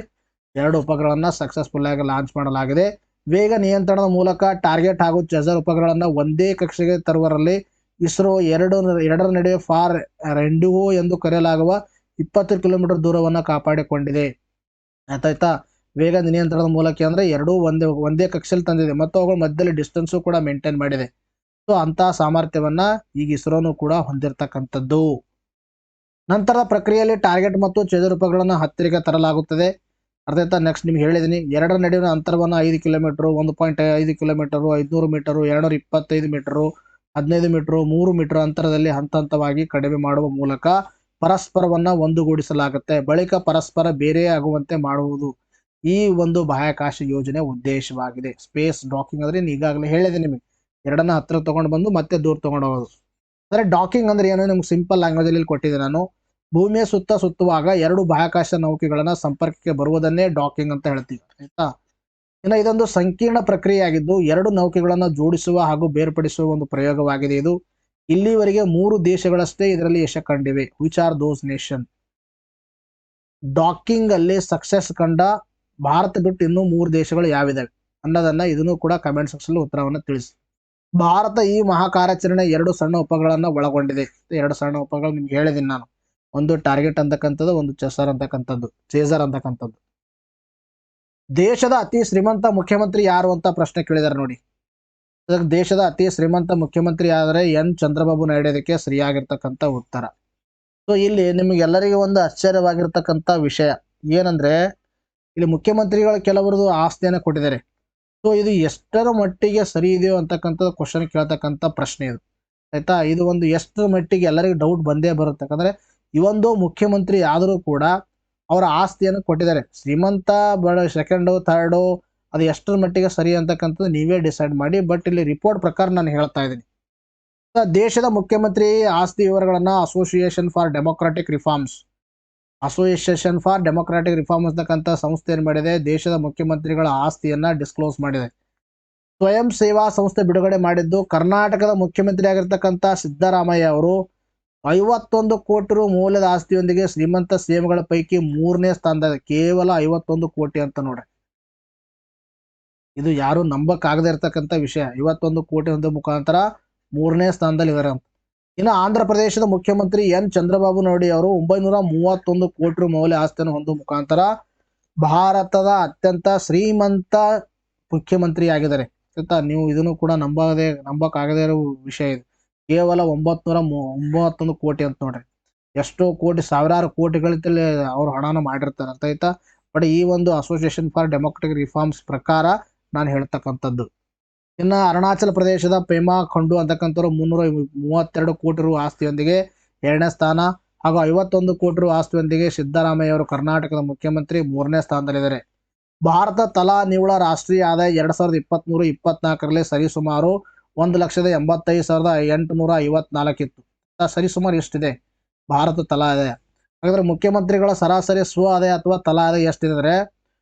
ಎರಡು ಉಪಗ್ರಹಗಳನ್ನ ಸಕ್ಸಸ್ಫುಲ್ ಆಗಿ ಲಾಂಚ್ ಮಾಡಲಾಗಿದೆ. ವೇಗ ನಿಯಂತ್ರಣದ ಮೂಲಕ ಟಾರ್ಗೆಟ್ ಹಾಗೂ ಚೇಸರ್ ಉಪಗ್ರಹಗಳನ್ನ ಒಂದೇ ಕಕ್ಷೆಗೆ ತರುವರಲ್ಲಿ ಇಸ್ರೋ ಎರಡರ ನಡುವೆ ಫಾರ್ ರೆಂಡಿವೋ ಎಂದು ಕರೆಯಲಾಗುವ 20 ಕಿಲೋಮೀಟರ್ ದೂರವನ್ನು ಕಾಪಾಡಿಕೊಂಡಿದೆ. ಆಯ್ತಾಯ್ತಾ. ವೇಗ ನಿಯಂತ್ರಣದ ಮೂಲಕ ಅಂದ್ರೆ ಎರಡೂ ಒಂದೇ ಕಕ್ಷೆಯಲ್ಲಿ ತಂದಿದೆ ಮತ್ತು ಅವುಗಳ ಮಧ್ಯದಲ್ಲಿ ಡಿಸ್ಟೆನ್ಸು ಕೂಡ ಮೇಂಟೈನ್ ಮಾಡಿದೆ. ಸೊ ಅಂತಹ ಸಾಮರ್ಥ್ಯವನ್ನ ಈಗ ಇಸ್ರೋನು ಕೂಡ ಹೊಂದಿರತಕ್ಕಂಥದ್ದು. ನಂತರದ ಪ್ರಕ್ರಿಯೆಯಲ್ಲಿ ಟಾರ್ಗೆಟ್ ಮತ್ತು ಚೇಸರ್ ಉಪಗ್ರಹಗಳನ್ನು ಹತ್ತಿರಕ್ಕೆ ತರಲಾಗುತ್ತದೆ. ಅರ್ಥಾಯ್ತಾ. ನೆಕ್ಸ್ಟ್ ನಿಮ್ಗೆ ಹೇಳಿದೀನಿ, ಎರಡರ ನಡುವಿನ ಅಂತರವನ್ನು 5 kilometre, 1.5 kilometre, 500 metre, 225 metre, 15 metre, 3 metre ಅಂತರದಲ್ಲಿ ಹಂತ ಹಂತವಾಗಿ ಕಡಿಮೆ ಮಾಡುವ ಮೂಲಕ ಪರಸ್ಪರವನ್ನ ಒಂದುಗೂಡಿಸಲಾಗುತ್ತೆ. ಬಳಿಕ ಪರಸ್ಪರ ಬೇರೆ ಆಗುವಂತೆ ಮಾಡುವುದು ಈ ಒಂದು ಬಾಹ್ಯಾಕಾಶ ಯೋಜನೆ ಉದ್ದೇಶವಾಗಿದೆ. ಸ್ಪೇಸ್ ಡಾಕಿಂಗ್ ಅಂದ್ರೆ ಈಗಾಗಲೇ ಹೇಳಿದೆ ನಿಮಗೆ, ಎರಡನ್ನ ಹತ್ರ ತಗೊಂಡು ಬಂದು ಮತ್ತೆ ದೂರ ತಗೊಂಡು ಹೋಗೋದು. ಅಂದ್ರೆ ಡಾಕಿಂಗ್ ಅಂದ್ರೆ ಏನು, ನಿಮ್ಗೆ ಸಿಂಪಲ್ ಲ್ಯಾಂಗ್ವೇಜ್ ಅಲ್ಲಿ ಕೊಟ್ಟಿದ್ದೆ ನಾನು. ಭೂಮಿಯ ಸುತ್ತುವಾಗ ಎರಡು ಬಾಹ್ಯಾಕಾಶ ನೌಕೆಗಳನ್ನ ಸಂಪರ್ಕಕ್ಕೆ ಬರುವುದನ್ನೇ ಡಾಕಿಂಗ್ ಅಂತ ಹೇಳ್ತೀವಿ, ಆಯ್ತಾ. ಇನ್ನು ಇದೊಂದು ಸಂಕೀರ್ಣ ಪ್ರಕ್ರಿಯೆ ಆಗಿದ್ದು ಎರಡು ನೌಕೆಗಳನ್ನ ಜೋಡಿಸುವ ಹಾಗೂ ಬೇರ್ಪಡಿಸುವ ಒಂದು ಪ್ರಯೋಗವಾಗಿದೆ ಇದು. ಇಲ್ಲಿವರೆಗೆ 3 ದೇಶಗಳಷ್ಟೇ ಇದರಲ್ಲಿ ಯಶ ಕಂಡಿವೆ. Which are those nation? Docking ಅಲ್ಲಿ ಸಕ್ಸಸ್ ಕಂಡ ಭಾರತ ಬಿಟ್ಟು ಇನ್ನೂ 3 ದೇಶಗಳು ಯಾವಿದಾವೆ ಅನ್ನೋದನ್ನ ಇದನ್ನು ಕೂಡ ಕಮೆಂಟ್ ಸೆಕ್ಷನ್ ಉತ್ತರವನ್ನು ತಿಳಿಸಿ. ಭಾರತ ಈ ಮಹಾಕಾರ್ಯಾಚರಣೆ 2 ಸಣ್ಣ ಉಪಗ್ರಹಗಳನ್ನ ಒಳಗೊಂಡಿದೆ. 2 ಸಣ್ಣ ಉಪಗ್ರಹ ನಿಮ್ಗೆ ಹೇಳಿದ್ದೀನಿ ನಾನು. ಒಂದು ಟಾರ್ಗೆಟ್ ಅಂತಕ್ಕಂಥದ್ದು, ಒಂದು ಚೇಸರ್ ಅಂತಕ್ಕಂಥದ್ದು. ದೇಶದ ಅತಿ ಶ್ರೀಮಂತ ಮುಖ್ಯಮಂತ್ರಿ ಯಾರು ಅಂತ ಪ್ರಶ್ನೆ ಕೇಳಿದಾರೆ ನೋಡಿ. ದೇಶದ ಅತಿ ಶ್ರೀಮಂತ ಮುಖ್ಯಮಂತ್ರಿ ಆದರೆ N. ಚಂದ್ರಬಾಬು ನಾಯ್ಡು ಇದಕ್ಕೆ ಸರಿಯಾಗಿರ್ತಕ್ಕಂಥ ಉತ್ತರ. ಸೊ ಇಲ್ಲಿ ನಿಮಗೆಲ್ಲರಿಗೂ ಒಂದು ಆಶ್ಚರ್ಯವಾಗಿರ್ತಕ್ಕಂಥ ವಿಷಯ ಏನಂದ್ರೆ, ಇಲ್ಲಿ ಮುಖ್ಯಮಂತ್ರಿಗಳು ಕೆಲವರದು ಆಸ್ತಿಯನ್ನು ಕೊಟ್ಟಿದ್ದಾರೆ. ಸೊ ಇದು ಎಷ್ಟರ ಮಟ್ಟಿಗೆ ಸರಿ ಇದೆಯೋ ಅಂತಕ್ಕಂಥದ್ದು ಕ್ವಶನ್ ಕೇಳ್ತಕ್ಕಂಥ ಪ್ರಶ್ನೆ ಇದು, ಆಯ್ತಾ. ಇದು ಒಂದು ಎಷ್ಟರ ಮಟ್ಟಿಗೆ ಎಲ್ಲರಿಗೂ ಡೌಟ್ ಬಂದೇ ಬರುತ್ತೆ. ಯಾಕಂದ್ರೆ ಇವೊಂದು ಮುಖ್ಯಮಂತ್ರಿ ಆದರೂ ಕೂಡ ಅವರ ಆಸ್ತಿಯನ್ನು ಕೊಟ್ಟಿದ್ದಾರೆ. ಶ್ರೀಮಂತ ಸೆಕೆಂಡು ಥರ್ಡು ಅದು ಎಷ್ಟರ ಮಟ್ಟಿಗೆ ಸರಿ ಅಂತಕ್ಕಂಥದ್ದು ನೀವೇ ಡಿಸೈಡ್ ಮಾಡಿ. ಬಟ್ ಇಲ್ಲಿ ರಿಪೋರ್ಟ್ ಪ್ರಕಾರ ನಾನು ಹೇಳ್ತಾ ಇದ್ದೀನಿ. ದೇಶದ ಮುಖ್ಯಮಂತ್ರಿ ಆಸ್ತಿ ವಿವರಗಳನ್ನ ಅಸೋಸಿಯೇಷನ್ ಫಾರ್ ಡೆಮೊಕ್ರಾಟಿಕ್ ರಿಫಾರ್ಮ್ಸ್ ಅಂತಕ್ಕಂಥ ಸಂಸ್ಥೆ ಏನ್ ಮಾಡಿದೆ, ದೇಶದ ಮುಖ್ಯಮಂತ್ರಿಗಳ ಆಸ್ತಿಯನ್ನ ಡಿಸ್ಕ್ಲೋಸ್ ಮಾಡಿದೆ. ಸ್ವಯಂ ಸೇವಾ ಸಂಸ್ಥೆ ಬಿಡುಗಡೆ ಮಾಡಿದ್ದು, ಕರ್ನಾಟಕದ ಮುಖ್ಯಮಂತ್ರಿ ಆಗಿರ್ತಕ್ಕಂಥ ಸಿದ್ದರಾಮಯ್ಯ ಅವರು 51 ಕೋಟಿ ರು ಮೌಲ್ಯದ ಆಸ್ತಿಯೊಂದಿಗೆ ಶ್ರೀಮಂತ ಸಿಎಂಗಳ ಪೈಕಿ 3ನೇ ಸ್ಥಾನದ, ಕೇವಲ 51 ಕೋಟಿ ಅಂತ ನೋಡ್ರಿ. ಇದು ಯಾರು ನಂಬಕ್ಕಾಗದೇ ಇರತಕ್ಕಂಥ ವಿಷಯ. 51 ಕೋಟಿ ಹೊಂದೋ ಮುಖಾಂತರ 3ನೇ ಸ್ಥಾನದಲ್ಲಿ ಇದ್ದಾರೆ ಅಂತ. ಇನ್ನು ಆಂಧ್ರ ಪ್ರದೇಶದ ಮುಖ್ಯಮಂತ್ರಿ N. ಚಂದ್ರಬಾಬು ನಾಯ್ಡು ಅವರು 931 ಕೋಟಿ ರು ಮೌಲ್ಯ ಆಸ್ತಿಯನ್ನು ಹೊಂದುವ ಮುಖಾಂತರ ಭಾರತದ ಅತ್ಯಂತ ಶ್ರೀಮಂತ ಮುಖ್ಯಮಂತ್ರಿ ಆಗಿದ್ದಾರೆ. ನೀವು ಇದನ್ನು ಕೂಡ ನಂಬಕ್ಕಾಗದೇ ಇರೋ ವಿಷಯ ಇದು. ಕೇವಲ 991 ಕೋಟಿ ಅಂತ ನೋಡ್ರಿ. ಎಷ್ಟೋ ಕೋಟಿ, ಸಾವಿರಾರು ಕೋಟಿಗಳಲ್ಲಿ ಅವ್ರು ಹಣನ ಮಾಡಿರ್ತಾರೆ ಅಂತ, ಆಯ್ತಾ. ಬಟ್ ಈ ಒಂದು ಅಸೋಸಿಯೇಷನ್ ಫಾರ್ ಡೆಮೋಕ್ರೆಟಿಕ್ ರಿಫಾರ್ಮ್ಸ್ ಪ್ರಕಾರ ನಾನು ಹೇಳ್ತಕ್ಕಂಥದ್ದು. ಇನ್ನು ಅರುಣಾಚಲ ಪ್ರದೇಶದ ಪೇಮಾ ಖಂಡು ಅಂತಕ್ಕಂಥವ್ರು 332 ಕೋಟಿ ರು ಆಸ್ತಿಯೊಂದಿಗೆ 2ನೇ ಸ್ಥಾನ ಹಾಗೂ 51 ಕೋಟಿ ರು ಆಸ್ತಿಯೊಂದಿಗೆ ಸಿದ್ದರಾಮಯ್ಯ ಅವರು ಕರ್ನಾಟಕದ ಮುಖ್ಯಮಂತ್ರಿ 3ನೇ ಸ್ಥಾನದಲ್ಲಿದ್ದಾರೆ. ಭಾರತ ತಲಾ ನಿವ್ವಳ ರಾಷ್ಟ್ರೀಯ ಆದಾಯ 2023-24ರಲ್ಲಿ ಸರಿಸುಮಾರು 1,85,854 ಇತ್ತು. ಸರಿಸುಮಾರು ಎಷ್ಟಿದೆ ಭಾರತ ತಲಾ ಆದಾಯ? ಹಾಗಾದ್ರೆ ಮುಖ್ಯಮಂತ್ರಿಗಳ ಸರಾಸರಿ ಸ್ವ ಆದಾಯ ಅಥವಾ ತಲಾ ಆದಾಯ ಎಷ್ಟಿದೆ ಅಂದರೆ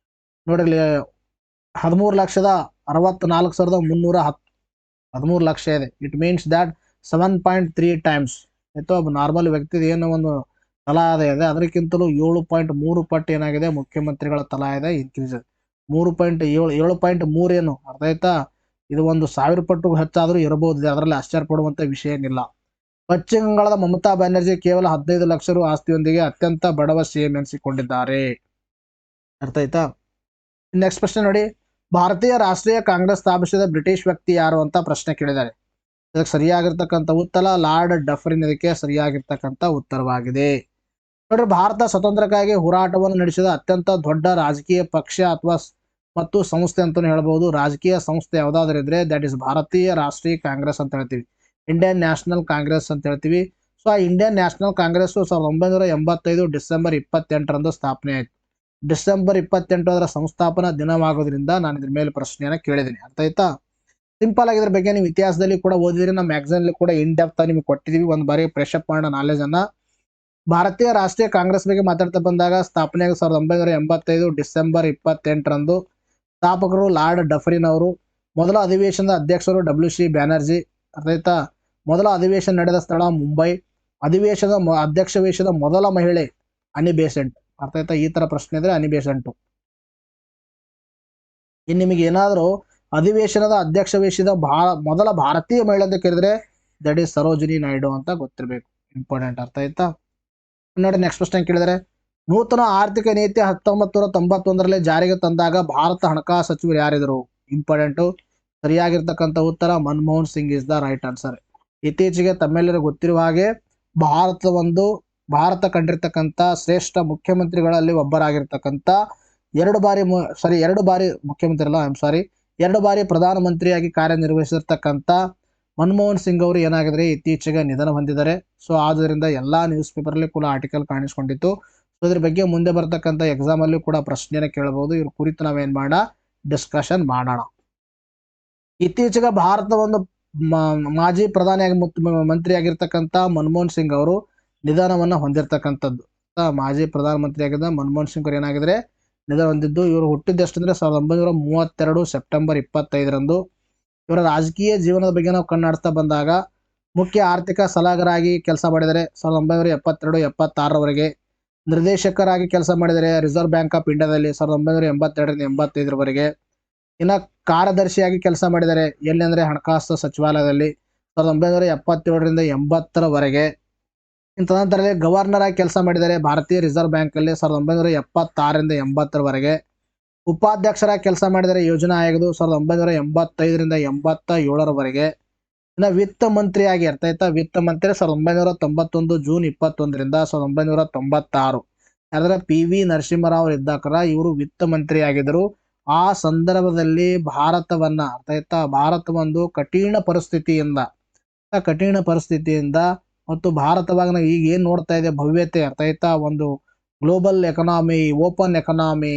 ನೋಡಿರಲಿ 13,64,310 13 ಲಕ್ಷ ಇದೆ. ಇಟ್ ಮೀನ್ಸ್ ದ್ಯಾಟ್ 7.3 ಟೈಮ್ಸ್ ಆಯಿತು. ಒಬ್ಬ ನಾರ್ಮಲ್ ವ್ಯಕ್ತಿದ ಏನು ಒಂದು ತಲಾ ಆದಾಯ ಇದೆ ಅದಕ್ಕಿಂತಲೂ 7.3 ಪಟ್ಟು ಏನಾಗಿದೆ ಮುಖ್ಯಮಂತ್ರಿಗಳ ತಲಾ ಆದಾಯ ಇನ್ಕ್ರೀಸ್. 7.3 ಏನು ಅರ್ಥ ಆಯ್ತಾ? ಇದು ಒಂದು 1000 ಪಟ್ಟು ಹೆಚ್ಚಾದರೂ ಇರಬಹುದು, ಅದರಲ್ಲಿ ಆಶ್ಚರ್ಯ ಪಡುವಂತ ವಿಷಯ ಏನಿಲ್ಲ. ಪಶ್ಚಿಮ ಬಂಗಾಳದ ಮಮತಾ ಬ್ಯಾನರ್ಜಿ ಕೇವಲ 15 ಲಕ್ಷ ರು ಆಸ್ತಿಯೊಂದಿಗೆ ಅತ್ಯಂತ ಬಡವ ಸಿಎಂ ಎನಿಸಿಕೊಂಡಿದ್ದಾರೆ. ಅರ್ಥ ಆಯ್ತಾ? ನೆಕ್ಸ್ಟ್ ಪ್ರಶ್ನೆ ನೋಡಿ, ಭಾರತೀಯ ರಾಷ್ಟ್ರೀಯ ಕಾಂಗ್ರೆಸ್ ಸ್ಥಾಪಿಸಿದ ಬ್ರಿಟಿಷ್ ವ್ಯಕ್ತಿ ಯಾರು ಅಂತ ಪ್ರಶ್ನೆ ಕೇಳಿದ್ದಾರೆ. ಇದಕ್ಕೆ ಸರಿಯಾಗಿರ್ತಕ್ಕಂಥ ಉತ್ತರ ಲಾರ್ಡ್ ಡಫರಿನ್ ಇದಕ್ಕೆ ಸರಿಯಾಗಿರ್ತಕ್ಕಂಥ ಉತ್ತರವಾಗಿದೆ. ನೋಡ್ರಿ, ಭಾರತ ಸ್ವತಂತ್ರಕ್ಕಾಗಿ ಹೋರಾಟವನ್ನು ನಡೆಸಿದ ಅತ್ಯಂತ ದೊಡ್ಡ ರಾಜಕೀಯ ಪಕ್ಷ ಅಥವಾ ಮತ್ತು ಸಂಸ್ಥೆ ಅಂತಾನು ಹೇಳ್ಬಹುದು. ರಾಜಕೀಯ ಸಂಸ್ಥೆ ಯಾವುದಾದ್ರೂ ಇದ್ರೆ ದಟ್ ಇಸ್ ಭಾರತೀಯ ರಾಷ್ಟ್ರೀಯ ಕಾಂಗ್ರೆಸ್ ಅಂತ ಹೇಳ್ತೀವಿ, ಇಂಡಿಯನ್ ನ್ಯಾಷನಲ್ ಕಾಂಗ್ರೆಸ್ ಅಂತ ಹೇಳ್ತೀವಿ. ಸೊ ಆ ಇಂಡಿಯನ್ ನ್ಯಾಷನಲ್ ಕಾಂಗ್ರೆಸ್ 1985 ಡಿಸೆಂಬರ್ 28ರಂದು ಸ್ಥಾಪನೆ ಆಯಿತು. ಡಿಸೆಂಬರ್ 28 ಅದರ ಸಂಸ್ಥಾಪನಾ ದಿನವಾಗೋದ್ರಿಂದ ನಾನು ಇದ್ರ ಮೇಲೆ ಪ್ರಶ್ನೆಯನ್ನ ಕೇಳಿದ್ದೀನಿ. ಅರ್ಥ ಆಯ್ತಾ? ಸಿಂಪಲ್ ಆಗಿ ಇದ್ರ ಬಗ್ಗೆ ನೀವು ಇತಿಹಾಸದಲ್ಲಿ ಕೂಡ ಓದಿದ್ರೆ ನಮ್ಮ ಮ್ಯಾಗಝೈನ್ ಕೂಡ ಇನ್ ಡೆಪ್ತ್ ನಿಮ್ಗೆ ಕೊಟ್ಟಿದೀವಿ. ಒಂದು ಬಾರಿ ಫ್ರೆಶ್ ಮಾಡೋ ನಾಲೆಜ್ ಅನ್ನ. ಭಾರತೀಯ ರಾಷ್ಟ್ರೀಯ ಕಾಂಗ್ರೆಸ್ ಬಗ್ಗೆ ಮಾತಾಡ್ತಾ ಬಂದಾಗ ಸ್ಥಾಪನೆ 1985 ಡಿಸೆಂಬರ್ 28ರಂದು. ಸ್ಥಾಪಕರು ಲಾರ್ಡ್ ಡಫರಿನ್ ಅವರು. ಮೊದಲ ಅಧಿವೇಶನದ ಅಧ್ಯಕ್ಷರು WC ಬ್ಯಾನರ್ಜಿ. ಅರ್ಥ ಆಯ್ತಾ? ಮೊದಲ ಅಧಿವೇಶನ ನಡೆದ ಸ್ಥಳ ಮುಂಬೈ. ಅಧ್ಯಕ್ಷ ವೇಷದ ಮೊದಲ ಮಹಿಳೆ ಅನಿ ಬೆಸೆಂಟ್. ಅರ್ಥ ಆಯ್ತಾ? ಈ ತರ ಪ್ರಶ್ನೆ ಇದ್ರೆ ಅನಿ ಬೆಸೆಂಟ್. ಇನ್ನು ನಿಮಗೆ ಏನಾದರೂ ಅಧಿವೇಶನದ ಅಧ್ಯಕ್ಷ ವೇಷದ ಮೊದಲ ಭಾರತೀಯ ಮಹಿಳೆ ಅಂತ ಕರೆದ್ರೆ ದಟ್ ಈಸ್ ಸರೋಜಿನಿ ನಾಯ್ಡು ಅಂತ ಗೊತ್ತಿರಬೇಕು. ಇಂಪಾರ್ಟೆಂಟ್. ಅರ್ಥ ಆಯ್ತಾ? ನೋಡಿ, ನೆಕ್ಸ್ಟ್ ಪ್ರಶ್ನೆ ಕೇಳಿದರೆ, ನೂತನ ಆರ್ಥಿಕ ನೀತಿ 1991ರಲ್ಲಿ ಜಾರಿಗೆ ತಂದಾಗ ಭಾರತ ಹಣಕಾಸು ಸಚಿವರು ಯಾರಿದ್ರು? ಇಂಪಾರ್ಟೆಂಟು. ಸರಿಯಾಗಿರ್ತಕ್ಕಂಥ ಉತ್ತರ Manmohan Singh is the right answer. ಇತ್ತೀಚೆಗೆ ತಮ್ಮೆಲ್ಲರೂ ಗೊತ್ತಿರುವ ಹಾಗೆ ಭಾರತ ಕಂಡಿರ್ತಕ್ಕಂಥ ಶ್ರೇಷ್ಠ ಮುಖ್ಯಮಂತ್ರಿಗಳಲ್ಲಿ ಒಬ್ಬರಾಗಿರ್ತಕ್ಕಂಥ ಎರಡು ಬಾರಿ ಮುಖ್ಯಮಂತ್ರಿ ಅಲ್ಲ, ಎರಡು ಬಾರಿ ಪ್ರಧಾನಮಂತ್ರಿಯಾಗಿ ಕಾರ್ಯನಿರ್ವಹಿಸಿರ್ತಕ್ಕಂಥ ಮನಮೋಹನ್ ಸಿಂಗ್ ಅವರು ಏನಾಗಿದ್ರೆ ಇತ್ತೀಚೆಗೆ ನಿಧನ ಹೊಂದಿದ್ದಾರೆ. ಸೊ ಆದ್ದರಿಂದ ಎಲ್ಲಾ ನ್ಯೂಸ್ ಪೇಪರ್ಲ್ಲಿ ಕೂಡ ಆರ್ಟಿಕಲ್ ಕಾಣಿಸ್ಕೊಂಡಿತ್ತು. ಸೊ ಇದ್ರ ಬಗ್ಗೆ ಮುಂದೆ ಬರ್ತಕ್ಕಂಥ ಎಕ್ಸಾಮ್ ಅಲ್ಲಿ ಕೂಡ ಪ್ರಶ್ನೆನ ಕೇಳಬಹುದು. ಇವ್ರ ಕುರಿತು ನಾವೇನ್ ಮಾಡೋಣ, ಡಿಸ್ಕಷನ್ ಮಾಡೋಣ. ಇತ್ತೀಚೆಗೆ ಭಾರತ ಒಂದು ಮಾಜಿ ಪ್ರಧಾನಿಯಾಗಿ ಮಂತ್ರಿಯಾಗಿರ್ತಕ್ಕಂಥ ಮನಮೋಹನ್ ಸಿಂಗ್ ಅವರು ನಿಧನವನ್ನ ಹೊಂದಿರತಕ್ಕಂಥದ್ದು. ಮಾಜಿ ಪ್ರಧಾನಮಂತ್ರಿ ಆಗಿದ್ದ ಮನಮೋಹನ್ ಸಿಂಗ್ ಅವರು ಏನಾಗಿದ್ರೆ ನಿಧನ ಹೊಂದಿದ್ದು. ಇವರು ಹುಟ್ಟಿದ್ದು ಎಷ್ಟಂದ್ರೆ 1932 ಸೆಪ್ಟೆಂಬರ್ 25ರಂದು. ಇವರ ರಾಜಕೀಯ ಜೀವನದ ಬಗ್ಗೆ ನಾವು ಕಣ್ಣಾಡಿಸ್ತಾ ಬಂದಾಗ ಮುಖ್ಯ ಆರ್ಥಿಕ ಸಲಹೆಗಾರರಾಗಿ ಕೆಲಸ ಮಾಡಿದರೆ 1972-76ರವರೆಗೆ. ನಿರ್ದೇಶಕರಾಗಿ ಕೆಲಸ ಮಾಡಿದರೆ ರಿಸರ್ವ್ ಬ್ಯಾಂಕ್ ಆಫ್ ಇಂಡಿಯಾದಲ್ಲಿ 1982-85ರವರೆಗೆ. ಇನ್ನು ಕಾರ್ಯದರ್ಶಿಯಾಗಿ ಕೆಲಸ ಮಾಡಿದರೆ ಎಲ್ಲಿ ಅಂದ್ರೆ ಹಣಕಾಸು ಸಚಿವಾಲಯದಲ್ಲಿ 1977-80ರವರೆಗೆ. ತದನಂತರ ಗವರ್ನರ್ ಆಗಿ ಕೆಲಸ ಮಾಡಿದರೆ ಭಾರತೀಯ ರಿಸರ್ವ್ ಬ್ಯಾಂಕ್ ಅಲ್ಲಿ 1976-80ರವರೆಗೆ. ಉಪಾಧ್ಯಕ್ಷರಾಗಿ ಕೆಲಸ ಮಾಡಿದರೆ ಯೋಜನಾ ಆಯೋಗದ 1985-87ರವರೆಗೆ. ಇನ್ನು ವಿತ್ತ ಮಂತ್ರಿಯಾಗಿ, ಅರ್ಥ ಆಯ್ತಾ, ವಿತ್ತ ಮಂತ್ರಿ 1991 ಜೂನ್ 21ರಿಂದ 1996. ಯಾಕಂದ್ರೆ PV ನರಸಿಂಹರಾವ್ ಇದ್ದಾಕರ ಇವರು ವಿತ್ತ ಮಂತ್ರಿ ಆಗಿದ್ರು. ಆ ಸಂದರ್ಭದಲ್ಲಿ ಭಾರತವನ್ನ, ಅರ್ಥ ಆಯ್ತಾ, ಭಾರತ ಒಂದು ಕಠಿಣ ಪರಿಸ್ಥಿತಿಯಿಂದ ಮತ್ತು ಭಾರತವಾಗ ನಾವು ಈಗ ಏನ್ ನೋಡ್ತಾ ಇದೆ ಭವ್ಯತೆ, ಅರ್ಥ ಆಯ್ತಾ, ಒಂದು global economy, open economy,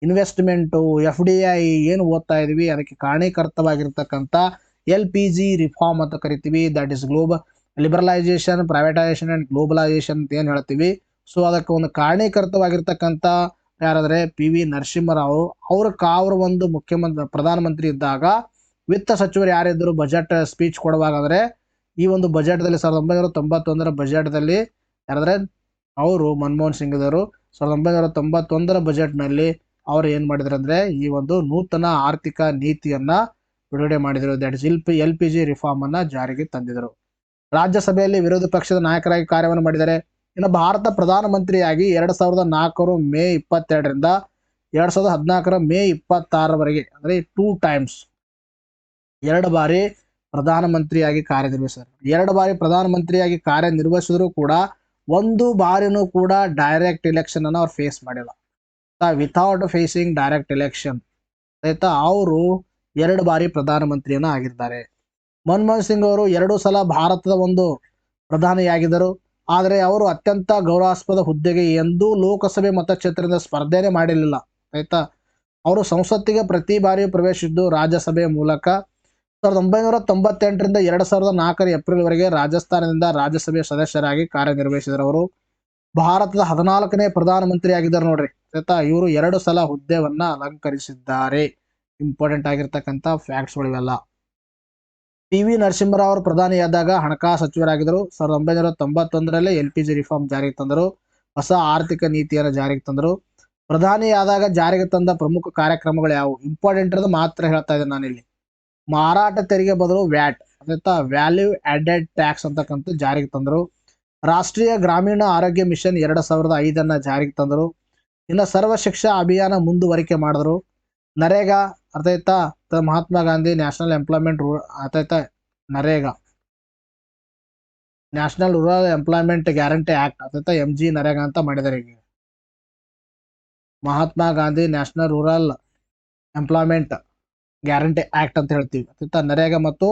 investment, FDI ಏನು ಓದ್ತಾ ಇದೀವಿ ಅದಕ್ಕೆ ಕಾರಣೀಕರ್ತವಾಗಿರ್ತಕ್ಕಂಥ LPG ರಿಫಾರ್ಮ್ ಅಂತ ಕರಿತೀವಿ. That is global liberalisation, privatisation and globalisation ಅಂತ ಏನ್ ಹೇಳ್ತೀವಿ. ಸೊ ಅದಕ್ಕೆ ಒಂದು ಕಾರಣೀಕರ್ತವಾಗಿರ್ತಕ್ಕಂಥ ಯಾರಾದ್ರೆ PV ನರಸಿಂಹರಾವ್. ಅವರು ಒಂದು ಪ್ರಧಾನಮಂತ್ರಿ ಇದ್ದಾಗ ವಿತ್ತ ಸಚಿವರು ಯಾರಿದ್ರು ಬಜೆಟ್ ಸ್ಪೀಚ್ ಕೊಡುವಾಗ ಅಂದ್ರೆ ಈ ಒಂದು ಬಜೆಟ್ ದಲ್ಲಿ 1991ರ ಬಜೆಟ್ ದಲ್ಲಿ ಯಾರಾದ್ರೆ ಅವರು ಮನಮೋಹನ್ ಸಿಂಗ್ ಅವರು 1991ರ ಬಜೆಟ್ ನಲ್ಲಿ ಅವರು ಏನ್ ಮಾಡಿದ್ರು ಅಂದ್ರೆ ಈ ಒಂದು ನೂತನ ಆರ್ಥಿಕ ನೀತಿಯನ್ನ ಬಿಡುಗಡೆ ಮಾಡಿದರು. ದಟ್ ಇಸ್ LPG ರಿಫಾರ್ಮ್ ಅನ್ನ ಜಾರಿಗೆ ತಂದಿದರು. ರಾಜ್ಯಸಭೆಯಲ್ಲಿ ವಿರೋಧ ಪಕ್ಷದ ನಾಯಕರಾಗಿ ಕಾರ್ಯವನ್ನು ಮಾಡಿದ್ದಾರೆ. ಇನ್ನು ಭಾರತ ಪ್ರಧಾನಮಂತ್ರಿಯಾಗಿ 2004 ಮೇ 22ರಿಂದ 2014 ಮೇ 26ರವರೆಗೆ ಅಂದ್ರೆ 2 ಟೈಮ್ಸ್ 2 ಬಾರಿ ಪ್ರಧಾನಮಂತ್ರಿಯಾಗಿ ಕಾರ್ಯನಿರ್ವಹಿಸಿದರು. 2 ಬಾರಿ ಪ್ರಧಾನಮಂತ್ರಿಯಾಗಿ ಕಾರ್ಯನಿರ್ವಹಿಸಿದ್ರು ಕೂಡ ಒಂದು ಬಾರಿನೂ ಕೂಡ ಡೈರೆಕ್ಟ್ ಎಲೆಕ್ಷನ್ ಅನ್ನು ಅವ್ರು ಫೇಸ್ ಮಾಡಿಲ್ಲ. ವಿಥೌಟ್ ಫೇಸಿಂಗ್ ಡೈರೆಕ್ಟ್ ಎಲೆಕ್ಷನ್ ಆಯ್ತಾ ಅವರು 2 ಬಾರಿ ಪ್ರಧಾನಮಂತ್ರಿಯನ್ನ ಆಗಿದ್ದಾರೆ. ಮನಮೋಹನ್ ಸಿಂಗ್ ಅವರು 2 ಸಲ ಭಾರತದ ಒಂದು ಪ್ರಧಾನಿಯಾಗಿದ್ದರು. ಆದರೆ ಅವರು ಅತ್ಯಂತ ಗೌರವಾಸ್ಪದ ಹುದ್ದೆಗೆ ಎಂದೂ ಲೋಕಸಭೆ ಮತಕ್ಷೇತ್ರದಿಂದ ಸ್ಪರ್ಧೆನೇ ಮಾಡಿರಲಿಲ್ಲ. ಆಯ್ತಾ ಅವರು ಸಂಸತ್ತಿಗೆ ಪ್ರತಿ ಬಾರಿಯೂ ಪ್ರವೇಶಿಸಿದ್ದು ರಾಜ್ಯಸಭೆಯ ಮೂಲಕ. 1998ರಿಂದ 2004 ಏಪ್ರಿಲ್ವರೆಗೆ ರಾಜಸ್ಥಾನದಿಂದ ರಾಜ್ಯಸಭೆಯ ಸದಸ್ಯರಾಗಿ ಕಾರ್ಯನಿರ್ವಹಿಸಿದರು. ಅವರು ಭಾರತದ 14ನೇ ಪ್ರಧಾನಮಂತ್ರಿ ಆಗಿದ್ದಾರೆ ನೋಡ್ರಿ. ಆಯ್ತಾ ಇವರು 2 ಸಲ ಹುದ್ದೆವನ್ನ ಅಲಂಕರಿಸಿದ್ದಾರೆ. ಇಂಪಾರ್ಟೆಂಟ್ ಆಗಿರ್ತಕ್ಕಂಥ ಫ್ಯಾಕ್ಟ್ಸ್ಗಳು ಇವೆಲ್ಲ. ಪಿ.ವಿ. ನರಸಿಂಹರಾವ್ ಅವರು ಪ್ರಧಾನಿಯಾದಾಗ ಹಣಕಾಸು ಸಚಿವರಾಗಿದ್ದರು. 1991ರಲ್ಲಿ LPG ರಿಫಾರ್ಮ್ ಜಾರಿಗೆ ತಂದರು. ಹೊಸ ಆರ್ಥಿಕ ನೀತಿಯನ್ನು ಜಾರಿಗೆ ತಂದರು. ಪ್ರಧಾನಿಯಾದಾಗ ಜಾರಿಗೆ ತಂದ ಪ್ರಮುಖ ಕಾರ್ಯಕ್ರಮಗಳು ಯಾವುವು? ಇಂಪಾರ್ಟೆಂಟ್ ಇರೋದು ಮಾತ್ರ ಹೇಳ್ತಾ ಇದ್ದೇನೆ ನಾನಿಲ್ಲಿ. ಮಾರಾಟ ತೆರಿಗೆ ಬದಲು ವ್ಯಾಟ್ ಆಯ್ತಾ ವ್ಯಾಲ್ಯೂ ಆಡೆಡ್ ಟ್ಯಾಕ್ಸ್ ಅಂತಕ್ಕಂಥ ಜಾರಿಗೆ ತಂದರು. ರಾಷ್ಟ್ರೀಯ ಗ್ರಾಮೀಣ ಆರೋಗ್ಯ ಮಿಷನ್ 2005 ಜಾರಿಗೆ ತಂದರು. ಇನ್ನು ಸರ್ವ ಶಿಕ್ಷಾ ಅಭಿಯಾನ ಮುಂದುವರಿಕೆ ಮಾಡಿದ್ರು. ನರೇಗಾ ಅರ್ಥಾಯ್ತಾ ಮಹಾತ್ಮ ಗಾಂಧಿ ನ್ಯಾಷನಲ್ ಎಂಪ್ಲಾಯ್ಮೆಂಟ್ ಅರ್ಥಾಯ್ತಾ NREGA National Rural Employment Guarantee Act ಅರ್ಥಾಯ್ತಾ MG ನರೇಗಾ ಅಂತ ಮಾಡಿದ್ದಾರೆ. ಈಗ Mahatma Gandhi National Rural Employment Guarantee Act ಅಂತ ಹೇಳ್ತೀವಿ. ಅರ್ಥಾಯ್ತಾ ನರೇಗಾ ಮತ್ತು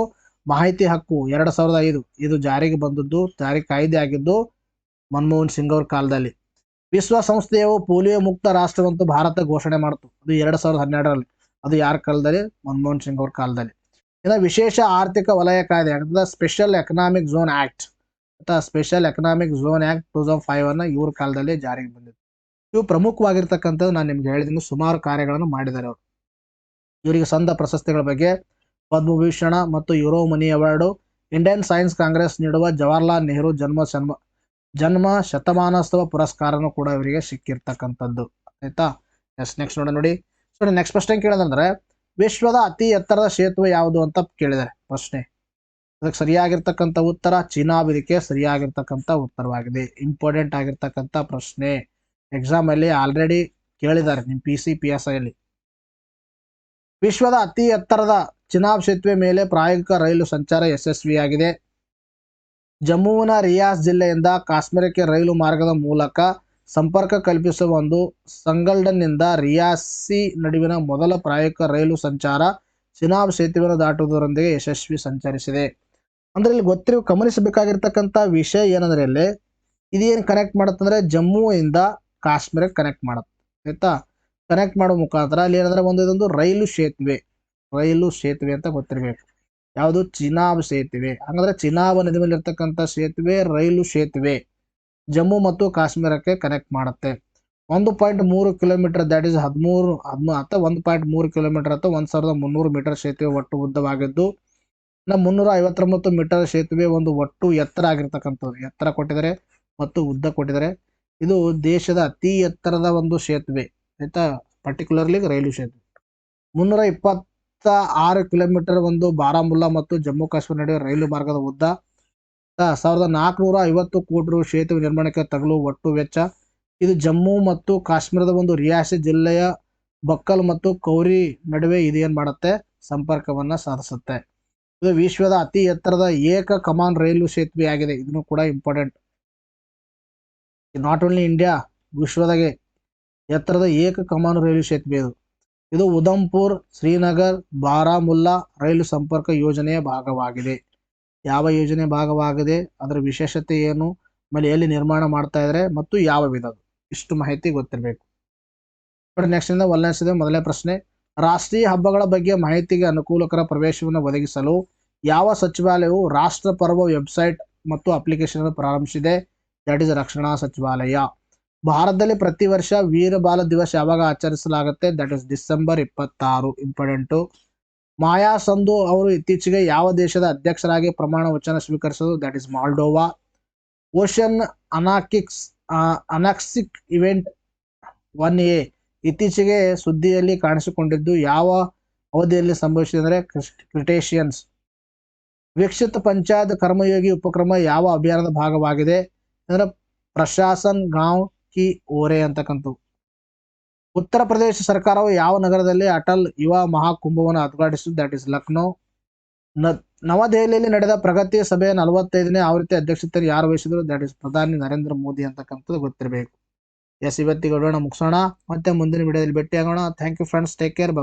ಮಾಹಿತಿ ಹಕ್ಕು 2005 ಇದು ಜಾರಿಗೆ ಬಂದದ್ದು, ಜಾರಿಗೆ ಕಾಯ್ದೆ ಆಗಿದ್ದು ಮನಮೋಹನ್ ಸಿಂಗ್ ಅವ್ರ ಕಾಲದಲ್ಲಿ. ವಿಶ್ವಸಂಸ್ಥೆಯು ಪೋಲಿಯೋ ಮುಕ್ತ ರಾಷ್ಟ್ರವಂತೂ ಭಾರತ ಘೋಷಣೆ ಮಾಡಿತು. ಅದು 2012ರಲ್ಲಿ. ಅದು ಯಾರ ಕಾಲದಲ್ಲಿ? ಮನಮೋಹನ್ ಸಿಂಗ್ ಅವ್ರ ಕಾಲದಲ್ಲಿ. ಇನ್ನು ವಿಶೇಷ ಆರ್ಥಿಕ ವಲಯ ಕಾಯ್ದೆ ಅಥವಾ ಸ್ಪೆಷಲ್ ಎಕನಾಮಿಕ್ ಝೋನ್ ಆಕ್ಟ್ ಅಥವಾ ಸ್ಪೆಷಲ್ ಎಕನಾಮಿಕ್ ಝೋನ್ ಆಕ್ಟ್ 2005 ಇವ್ರ ಕಾಲದಲ್ಲಿ ಜಾರಿಗೆ ಬಂದಿತ್ತು. ಇವು ಪ್ರಮುಖವಾಗಿರ್ತಕ್ಕಂಥದ್ದು ನಾನು ನಿಮ್ಗೆ ಹೇಳಿದ್ದೀನಿ. ಸುಮಾರು ಕಾರ್ಯಗಳನ್ನು ಮಾಡಿದ್ದಾರೆ ಅವರು. ಇವರಿಗೆ ಸಂದ ಪ್ರಶಸ್ತಿಗಳ ಬಗ್ಗೆ ಪದ್ಮಭೂಷಣ ಮತ್ತು ಯುರೋಮನಿ ಅವಾರ್ಡು, ಇಂಡಿಯನ್ ಸೈನ್ಸ್ ಕಾಂಗ್ರೆಸ್ ನೀಡುವ ಜವಾಹರ್ಲಾಲ್ ನೆಹರು ಜನ್ಮ ಶತಮಾನೋತ್ಸವ ಪುರಸ್ಕಾರನೂ ಕೂಡ ಇವರಿಗೆ ಸಿಕ್ಕಿರ್ತಕ್ಕಂಥದ್ದು. ಆಯ್ತಾ ನೆಕ್ಸ್ಟ್ ನೋಡಿ. ಸೊ ನೆಕ್ಸ್ಟ್ ಪ್ರಶ್ನೆ ಕೇಳಿದ್ರೆ ವಿಶ್ವದ ಅತಿ ಎತ್ತರದ ಸೇತುವೆ ಯಾವುದು ಅಂತ ಕೇಳಿದ್ದಾರೆ ಪ್ರಶ್ನೆ. ಅದಕ್ಕೆ ಸರಿಯಾಗಿರ್ತಕ್ಕಂಥ ಉತ್ತರ ಚೀನಾಬ್ ಇದಕ್ಕೆ ಸರಿಯಾಗಿರ್ತಕ್ಕಂಥ ಉತ್ತರವಾಗಿದೆ. ಇಂಪಾರ್ಟೆಂಟ್ ಆಗಿರ್ತಕ್ಕಂಥ ಪ್ರಶ್ನೆ. ಎಕ್ಸಾಮ್ ಅಲ್ಲಿ ಆಲ್ರೆಡಿ ಕೇಳಿದ್ದಾರೆ ನಿಮ್ಮ PC PSI ಅಲ್ಲಿ. ವಿಶ್ವದ ಅತಿ ಎತ್ತರದ ಚಿನಾಬ್ ಸೇತುವೆ ಮೇಲೆ ಪ್ರಾಯೋಗಿಕ ರೈಲು ಸಂಚಾರ ಯಶಸ್ವಿಯಾಗಿದೆ. ಜಮ್ಮುವಿನ ರಿಯಾಸ್ ಜಿಲ್ಲೆಯಿಂದ ಕಾಶ್ಮೀರಕ್ಕೆ ರೈಲು ಮಾರ್ಗದ ಮೂಲಕ ಸಂಪರ್ಕ ಕಲ್ಪಿಸುವ ಒಂದು ಸಂಗಲ್ಡನ್ನಿಂದ ರಿಯಾಸಿ ನಡುವಿನ ಮೊದಲ ಪ್ರಾಯೋಗಿಕ ರೈಲು ಸಂಚಾರ ಚಿನಾಬ್ ಸೇತುವೆಯನ್ನು ದಾಟುವುದರೊಂದಿಗೆ ಯಶಸ್ವಿ ಸಂಚರಿಸಿದೆ. ಅಂದ್ರೆ ಇಲ್ಲಿ ಗಮನಿಸಬೇಕಾಗಿರ್ತಕ್ಕಂಥ ವಿಷಯ ಏನಂದ್ರೆ ಇಲ್ಲಿ ಇದೇನು ಕನೆಕ್ಟ್ ಮಾಡುತ್ತಂದ್ರೆ ಜಮ್ಮುವಿಂದ ಕಾಶ್ಮೀರಕ್ಕೆ ಕನೆಕ್ಟ್ ಮಾಡುತ್ತೆ. ಆಯ್ತಾ ಕನೆಕ್ಟ್ ಮಾಡೋ ಮುಖಾಂತರ ಅಲ್ಲಿ ಏನಂದ್ರೆ ಇದೊಂದು ರೈಲು ಸೇತುವೆ ಅಂತ ಗೊತ್ತಿರಬೇಕು. ಯಾವುದು? ಚಿನಾಬ್ ಸೇತುವೆ. ಹಾಗಾದ್ರೆ ಚಿನಾಬ್ ನದಿ ಮೇಲೆ ಇರ್ತಕ್ಕಂಥ ಸೇತುವೆ ರೈಲು ಸೇತುವೆ ಜಮ್ಮು ಮತ್ತು ಕಾಶ್ಮೀರಕ್ಕೆ ಕನೆಕ್ಟ್ ಮಾಡುತ್ತೆ. 1.3 ಕಿಲೋಮೀಟರ್ ದಟ್ ಇಸ್ 1.3 ಕಿಲೋಮೀಟರ್ ಅಥವಾ 1300 ಮೀಟರ್ ಸೇತುವೆ ಒಟ್ಟು ಉದ್ದವಾಗಿದ್ದು 359 ಮೀಟರ್ ಸೇತುವೆ ಒಂದು ಒಟ್ಟು ಎತ್ತರ ಆಗಿರ್ತಕ್ಕಂಥದ್ದು. ಎತ್ತರ ಕೊಟ್ಟಿದ್ದಾರೆ ಮತ್ತು ಉದ್ದ ಕೊಟ್ಟಿದ್ದಾರೆ. ಇದು ದೇಶದ ಅತಿ ಎತ್ತರದ ಒಂದು ಸೇತುವೆ. ಆಯ್ತಾ ಪರ್ಟಿಕ್ಯುಲರ್ಲಿ ರೈಲು ಸೇತುವೆ. 326 ಕಿಲೋಮೀಟರ್ ಒಂದು ಬಾರಾಮುಲ್ಲಾ ಮತ್ತು ಜಮ್ಮು ಕಾಶ್ಮೀರ ನಡುವೆ ರೈಲು ಮಾರ್ಗದ ಉದ್ದ. 1450 ಕೋಟಿ ರು ಸೇತುವೆ ನಿರ್ಮಾಣಕ್ಕೆ ತಗಲುವ ಒಟ್ಟು ವೆಚ್ಚ. ಇದು ಜಮ್ಮು ಮತ್ತು ಕಾಶ್ಮೀರದ ಒಂದು ರಿಯಾಸಿ ಜಿಲ್ಲೆಯ ಬಕ್ಕಲ್ ಮತ್ತು ಕೌರಿ ನಡುವೆ ಇದು ಏನ್ ಮಾಡುತ್ತೆ? ಸಂಪರ್ಕವನ್ನ ಸಾಧಿಸುತ್ತೆ. ಇದು ವಿಶ್ವದ ಅತಿ ಎತ್ತರದ ಏಕ ಕಮಾನ್ ರೈಲು ಸೇತುವೆ ಆಗಿದೆ. ಇದನ್ನು ಕೂಡ ಇಂಪಾರ್ಟೆಂಟ್. ನಾಟ್ ಓನ್ಲಿ ಇಂಡಿಯಾ, ವಿಶ್ವದಾಗೆ ಎತ್ತರದ ಏಕ ಕಮಾನ್ ರೈಲು ಸೇತುವೆ ಇದು ಉಧಂಪುರ್, ಶ್ರೀನಗರ್, ಬಾರಾಮುಲ್ಲಾ ರೈಲು ಸಂಪರ್ಕ ಯೋಜನೆಯ ಭಾಗವಾಗಿದೆ. ಯಾವ ಯೋಜನೆ ಭಾಗವಾಗಿದೆ, ಅದರ ವಿಶೇಷತೆ ಏನು, ಆಮೇಲೆ ಎಲ್ಲಿ ನಿರ್ಮಾಣ ಮಾಡ್ತಾ ಇದ್ದಾರೆ ಮತ್ತು ಯಾವ ವಿಧ, ಇಷ್ಟು ಮಾಹಿತಿ ಗೊತ್ತಿರಬೇಕು. ನೆಕ್ಸ್ಟ್ ಇಂದ ಒಳ್ಳೆಯದಿದೆ. ಮೊದಲನೇ ಪ್ರಶ್ನೆ, ರಾಷ್ಟ್ರೀಯ ಹಬ್ಬಗಳ ಬಗ್ಗೆ ಮಾಹಿತಿಗೆ ಅನುಕೂಲಕರ ಪ್ರವೇಶವನ್ನು ಒದಗಿಸಲು ಯಾವ ಸಚಿವಾಲಯವು ರಾಷ್ಟ್ರ ಪರ್ವ ವೆಬ್ಸೈಟ್ ಮತ್ತು ಅಪ್ಲಿಕೇಶನ್ ಪ್ರಾರಂಭಿಸಿದೆ? ದಟ್ ಇಸ್ ರಕ್ಷಣಾ ಸಚಿವಾಲಯ. ಭಾರತದಲ್ಲಿ ಪ್ರತಿ ವರ್ಷ ವೀರ ಬಾಲ ದಿವಸ ಯಾವಾಗ ಆಚರಿಸಲಾಗುತ್ತೆ? That is December 26. Important. Maia Sandu ಅವರು ಇತ್ತೀಚೆಗೆ ಯಾವ ದೇಶದ ಅಧ್ಯಕ್ಷರಾಗಿ ಪ್ರಮಾಣ ವಚನ ಸ್ವೀಕರಿಸೋದು? That is Moldova. Ocean anoxic event 1A ಇತ್ತೀಚೆಗೆ ಸುದ್ದಿಯಲ್ಲಿ ಕಾಣಿಸಿಕೊಂಡಿದ್ದು ಯಾವ ಅವಧಿಯಲ್ಲಿ ಸಂಭವಿಸಿದೆ ಅಂದರೆ ಕ್ರಿಟೇಷಿಯನ್ಸ್. ವಿಕಸಿತ ಪಂಚಾಯತ್ ಕರ್ಮಯೋಗಿ ಉಪಕ್ರಮ ಯಾವ ಅಭಿಯಾನದ ಭಾಗವಾಗಿದೆ ಅಂದ್ರೆ ಪ್ರಶಾಸನ್ ಗಾಂವ್ ಕಿ ಓರೆ ಅಂತಕ್ಕಂಥ. ಉತ್ತರ ಪ್ರದೇಶ ಸರ್ಕಾರವು ಯಾವ ನಗರದಲ್ಲಿ ಅಟಲ್ ಯುವ ಮಹಾಕುಂಭವನ್ನು ಉದ್ಘಾಟಿಸಿದ್ದು? That is Lucknow. ನವದೆಹಲಿಯಲ್ಲಿ ನಡೆದ ಪ್ರಗತಿ ಸಭೆಯ 45ನೇ ಆವೃತ್ತಿ ಅಧ್ಯಕ್ಷತೆಯನ್ನು ಯಾರು ವಹಿಸಿದ್ರು? ದಟ್ ಇಸ್ ಪ್ರಧಾನಿ ನರೇಂದ್ರ ಮೋದಿ ಅಂತಕ್ಕಂಥದ್ದು ಗೊತ್ತಿರಬೇಕು. ಎಸ್ ಇವತ್ತಿಗೆ ವಿಡಿಯೋನ ಮುಗಿಸೋಣ ಮತ್ತೆ ಮುಂದಿನ ವಿಡಿಯೋದಲ್ಲಿ ಭೇಟಿ ಆಗೋಣ thank you friends take care.